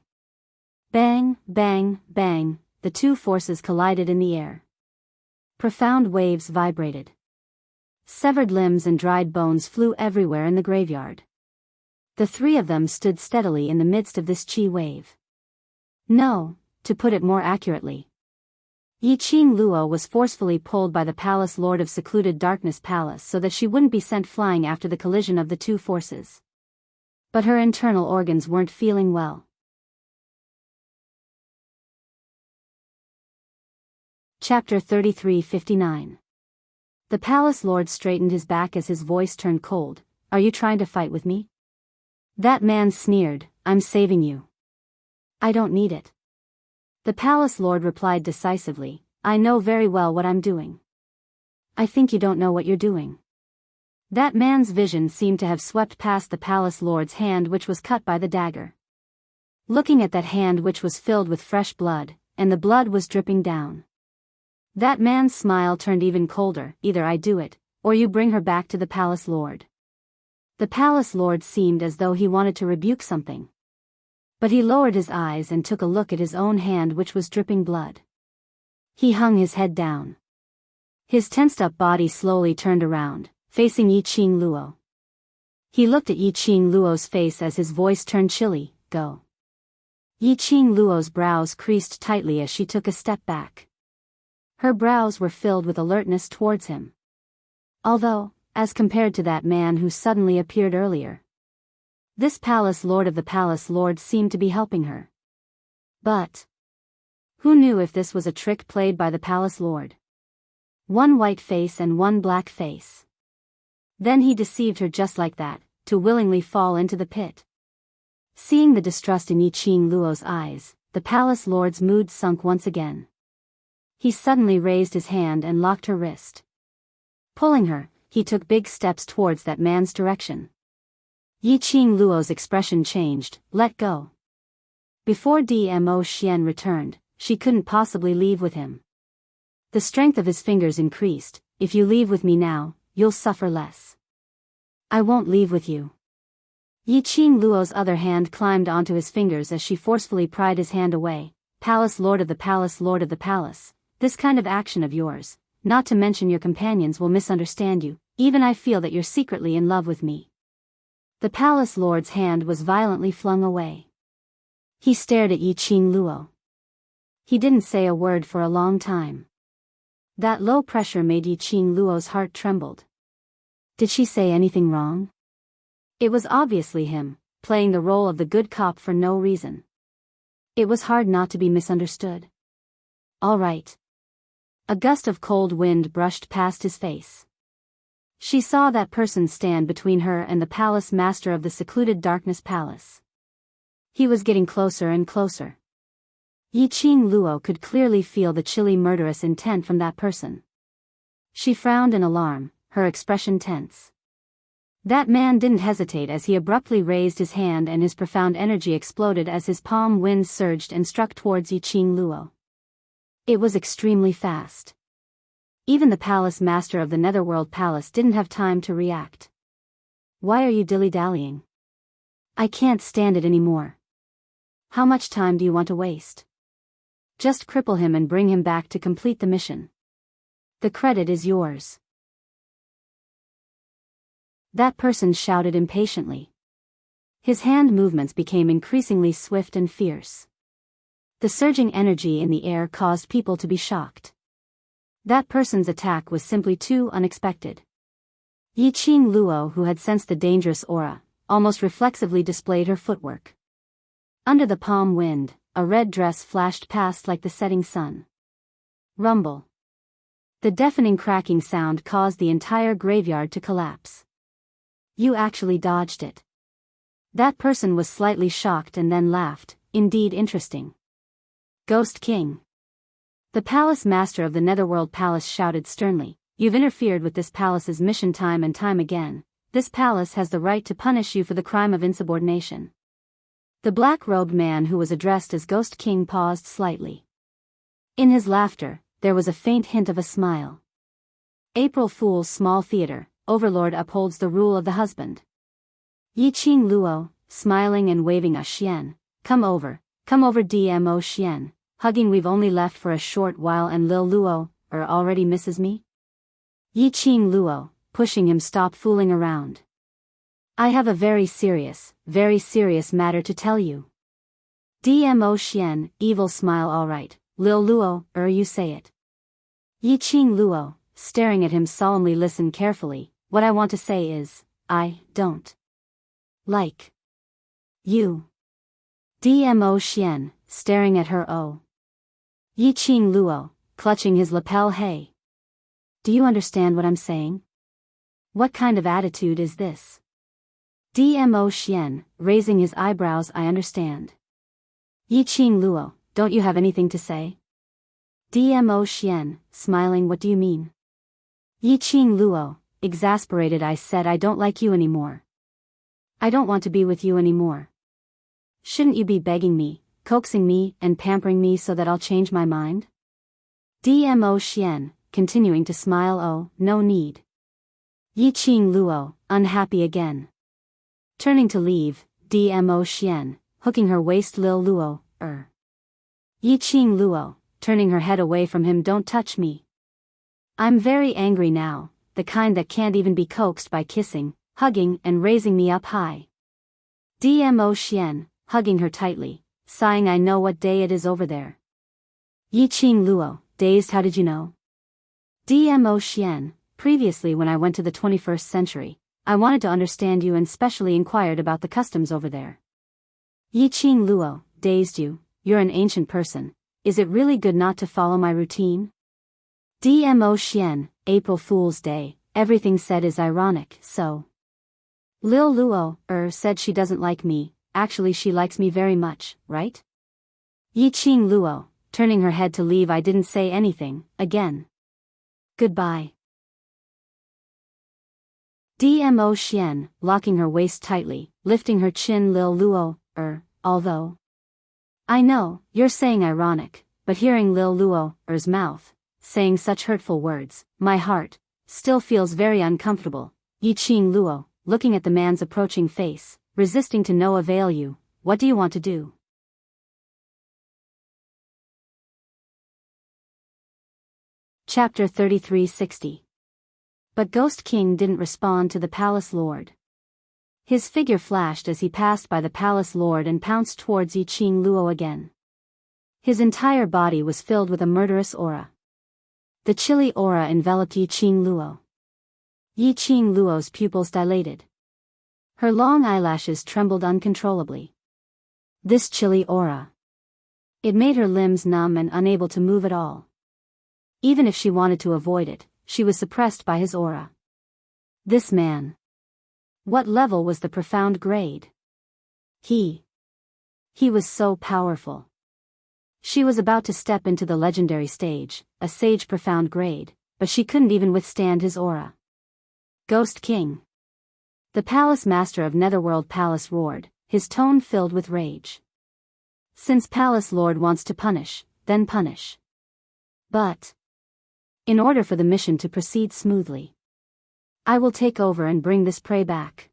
Bang, bang, bang, the two forces collided in the air. Profound waves vibrated. Severed limbs and dried bones flew everywhere in the graveyard. The three of them stood steadily in the midst of this chi wave. No, to put it more accurately, Yi Qing Luo was forcefully pulled by the palace lord of secluded darkness palace so that she wouldn't be sent flying after the collision of the two forces. But her internal organs weren't feeling well. Chapter 33:59. The palace lord straightened his back as his voice turned cold. "Are you trying to fight with me?" That man sneered, "I'm saving you." "I don't need it." The palace lord replied decisively, "I know very well what I'm doing." "I think you don't know what you're doing." That man's vision seemed to have swept past the palace lord's hand which was cut by the dagger. Looking at that hand which was filled with fresh blood, and the blood was dripping down. That man's smile turned even colder. "Either I do it, or you bring her back to the palace lord." The palace lord seemed as though he wanted to rebuke something. But he lowered his eyes and took a look at his own hand which was dripping blood. He hung his head down. His tensed-up body slowly turned around, facing Yi Qing Luo. He looked at Yi Qing Luo's face as his voice turned chilly. "Go." Yi Qing Luo's brows creased tightly as she took a step back. Her brows were filled with alertness towards him. Although, as compared to that man who suddenly appeared earlier, this palace lord of the palace lord seemed to be helping her. But who knew if this was a trick played by the palace lord? One white face and one black face. Then he deceived her just like that, to willingly fall into the pit. Seeing the distrust in Yi Qing Luo's eyes, the palace lord's mood sunk once again. He suddenly raised his hand and locked her wrist. Pulling her, he took big steps towards that man's direction. Yi Qing Luo's expression changed. "Let go." Before Dmo Xian returned, she couldn't possibly leave with him. The strength of his fingers increased. "If you leave with me now, you'll suffer less." "I won't leave with you." Yi Qing Luo's other hand climbed onto his fingers as she forcefully pried his hand away. "Palace lord of the palace lord of the palace, this kind of action of yours, not to mention your companions, will misunderstand you. Even I feel that you're secretly in love with me." The palace lord's hand was violently flung away. He stared at Yi Qing Luo. He didn't say a word for a long time. That low pressure made Yi Qing Luo's heart trembled. Did she say anything wrong? It was obviously him, playing the role of the good cop for no reason. It was hard not to be misunderstood. "All right." A gust of cold wind brushed past his face. She saw that person stand between her and the palace master of the secluded darkness palace. He was getting closer and closer. Yi Qing Luo could clearly feel the chilly murderous intent from that person. She frowned in alarm, her expression tense. That man didn't hesitate as he abruptly raised his hand, and his profound energy exploded as his palm winds surged and struck towards Yiqing Luo. It was extremely fast. Even the palace master of the Netherworld Palace didn't have time to react. Why are you dilly-dallying? I can't stand it anymore. How much time do you want to waste? Just cripple him and bring him back to complete the mission. The credit is yours. That person shouted impatiently. His hand movements became increasingly swift and fierce. The surging energy in the air caused people to be shocked. That person's attack was simply too unexpected. Yiqing Luo, who had sensed the dangerous aura, almost reflexively displayed her footwork. Under the palm wind, a red dress flashed past like the setting sun. Rumble. The deafening cracking sound caused the entire graveyard to collapse. You actually dodged it. That person was slightly shocked and then laughed. Indeed interesting. Ghost King. The palace master of the Netherworld Palace shouted sternly, you've interfered with this palace's mission time and time again. This palace has the right to punish you for the crime of insubordination. The black-robed man who was addressed as Ghost King paused slightly. In his laughter, there was a faint hint of a smile. April Fool's Small Theater. Overlord upholds the rule of the husband. Yiqing Luo, smiling and waving a Xian, come over DMO Xian, hugging we've only left for a short while and Lil Luo, already misses me? Yiqing Luo, pushing him, stop fooling around. I have a very serious matter to tell you. DMO Xian, evil smile, alright, Lil Luo, you say it. Yiqing Luo, staring at him solemnly, listen carefully. What I want to say is, I don't like you. DMO Xian, staring at her, oh. Yiqing Luo, clutching his lapel, hey. Do you understand what I'm saying? What kind of attitude is this? DMO Xian, raising his eyebrows, I understand. Yiqing Luo, don't you have anything to say? DMO Xian, smiling, what do you mean? Yiqing Luo, exasperated, I said I don't like you anymore. I don't want to be with you anymore. Shouldn't you be begging me, coaxing me, and pampering me so that I'll change my mind? DMO Xian, continuing to smile, oh, no need. Yiqing Luo, unhappy again. Turning to leave, DMO Xian, hooking her waist, Lil Luo, Yiqing Luo, turning her head away from him, don't touch me. I'm very angry now. The kind that can't even be coaxed by kissing, hugging, and raising me up high. DMO Xian, hugging her tightly, sighing, I know what day it is over there. Yiqing Luo, dazed, how did you know? DMO Xian, previously when I went to the 21st century, I wanted to understand you and specially inquired about the customs over there. Yiqing Luo, dazed, you're an ancient person, is it really good not to follow my routine? DMO Xian, April Fool's Day, everything said is ironic, so. Lil Luo, said she doesn't like me, actually she likes me very much, right? Yiqing Luo, turning her head to leave, I didn't say anything, again. Goodbye. DMO Xian, locking her waist tightly, lifting her chin, Lil Luo, although. I know, you're saying ironic, but hearing Lil Luo's mouth saying such hurtful words, my heart still feels very uncomfortable. Yiqing Luo, looking at the man's approaching face, resisting to no avail. What do you want to do? Chapter 3360. But Ghost King didn't respond to the palace lord. His figure flashed as he passed by the palace lord and pounced towards Yiqing Luo again. His entire body was filled with a murderous aura. The chilly aura enveloped Yiqing Luo. Yiqing Luo's pupils dilated. Her long eyelashes trembled uncontrollably. This chilly aura. It made her limbs numb and unable to move at all. Even if she wanted to avoid it, she was suppressed by his aura. This man. What level was the profound grade? He was so powerful. She was about to step into the legendary stage, a sage profound grade, but she couldn't even withstand his aura. Ghost King. The palace master of Netherworld Palace roared, his tone filled with rage. Since Palace Lord wants to punish, then punish. But in order for the mission to proceed smoothly, I will take over and bring this prey back.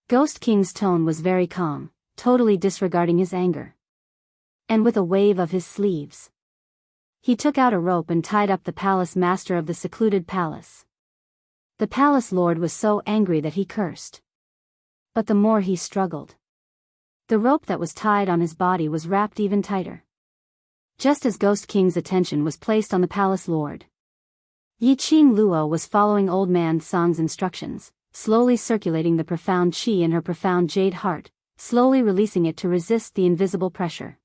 Ghost King's tone was very calm, totally disregarding his anger. And with a wave of his sleeves, he took out a rope and tied up the palace master of the secluded palace. The palace lord was so angry that he cursed. But the more he struggled, the rope that was tied on his body was wrapped even tighter. Just as Ghost King's attention was placed on the palace lord, Yiqing Luo was following Old Man Song's instructions, slowly circulating the profound qi in her profound jade heart, slowly releasing it to resist the invisible pressure.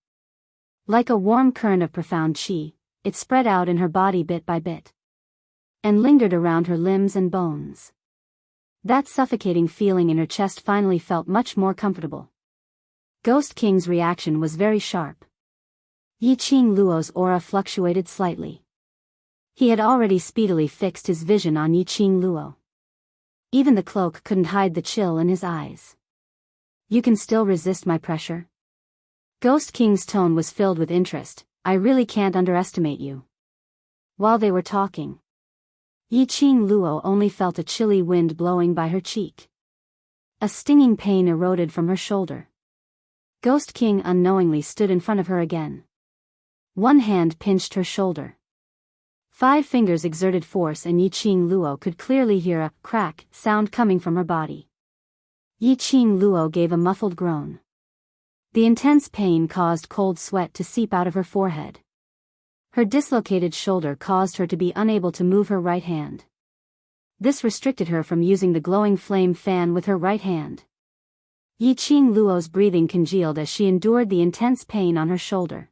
Like a warm current of profound qi, it spread out in her body bit by bit, and lingered around her limbs and bones. That suffocating feeling in her chest finally felt much more comfortable. Ghost King's reaction was very sharp. Yiqing Luo's aura fluctuated slightly. He had already speedily fixed his vision on Yiqing Luo. Even the cloak couldn't hide the chill in his eyes. You can still resist my pressure? Ghost King's tone was filled with interest. I really can't underestimate you. While they were talking, Yiqing Luo only felt a chilly wind blowing by her cheek. A stinging pain eroded from her shoulder. Ghost King unknowingly stood in front of her again. One hand pinched her shoulder. 5 fingers exerted force and Yiqing Luo could clearly hear a crack sound coming from her body. Yiqing Luo gave a muffled groan. The intense pain caused cold sweat to seep out of her forehead. Her dislocated shoulder caused her to be unable to move her right hand. This restricted her from using the glowing flame fan with her right hand. Yiqing Luo's breathing congealed as she endured the intense pain on her shoulder.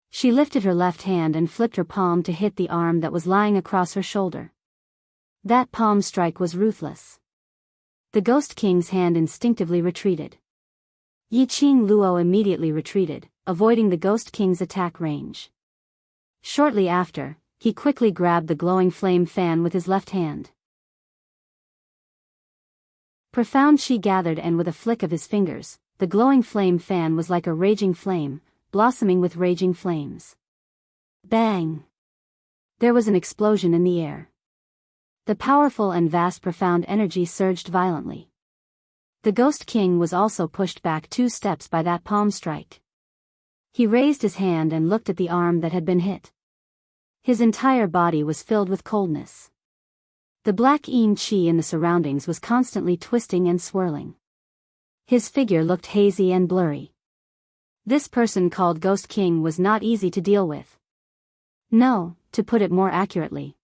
She lifted her left hand and flipped her palm to hit the arm that was lying across her shoulder. That palm strike was ruthless. The Ghost King's hand instinctively retreated. Yiqing Luo immediately retreated, avoiding the Ghost King's attack range. Shortly after, he quickly grabbed the glowing flame fan with his left hand. Profound qi gathered, and with a flick of his fingers, the glowing flame fan was like a raging flame, blossoming with raging flames. Bang! There was an explosion in the air. The powerful and vast profound energy surged violently. The Ghost King was also pushed back 2 steps by that palm strike. He raised his hand and looked at the arm that had been hit. His entire body was filled with coldness. The black yin qi in the surroundings was constantly twisting and swirling. His figure looked hazy and blurry. This person called Ghost King was not easy to deal with. No, to put it more accurately,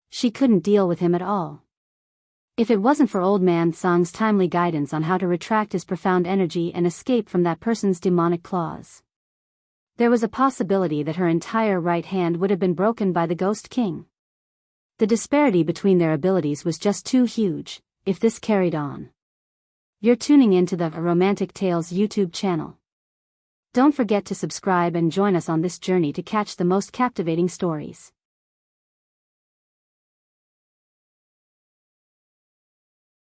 she couldn't deal with him at all. If it wasn't for Old Man Song's timely guidance on how to retract his profound energy and escape from that person's demonic claws, there was a possibility that her entire right hand would have been broken by the Ghost King. The disparity between their abilities was just too huge, if this carried on. You're tuning into the Romantic Tales YouTube channel. Don't forget to subscribe and join us on this journey to catch the most captivating stories.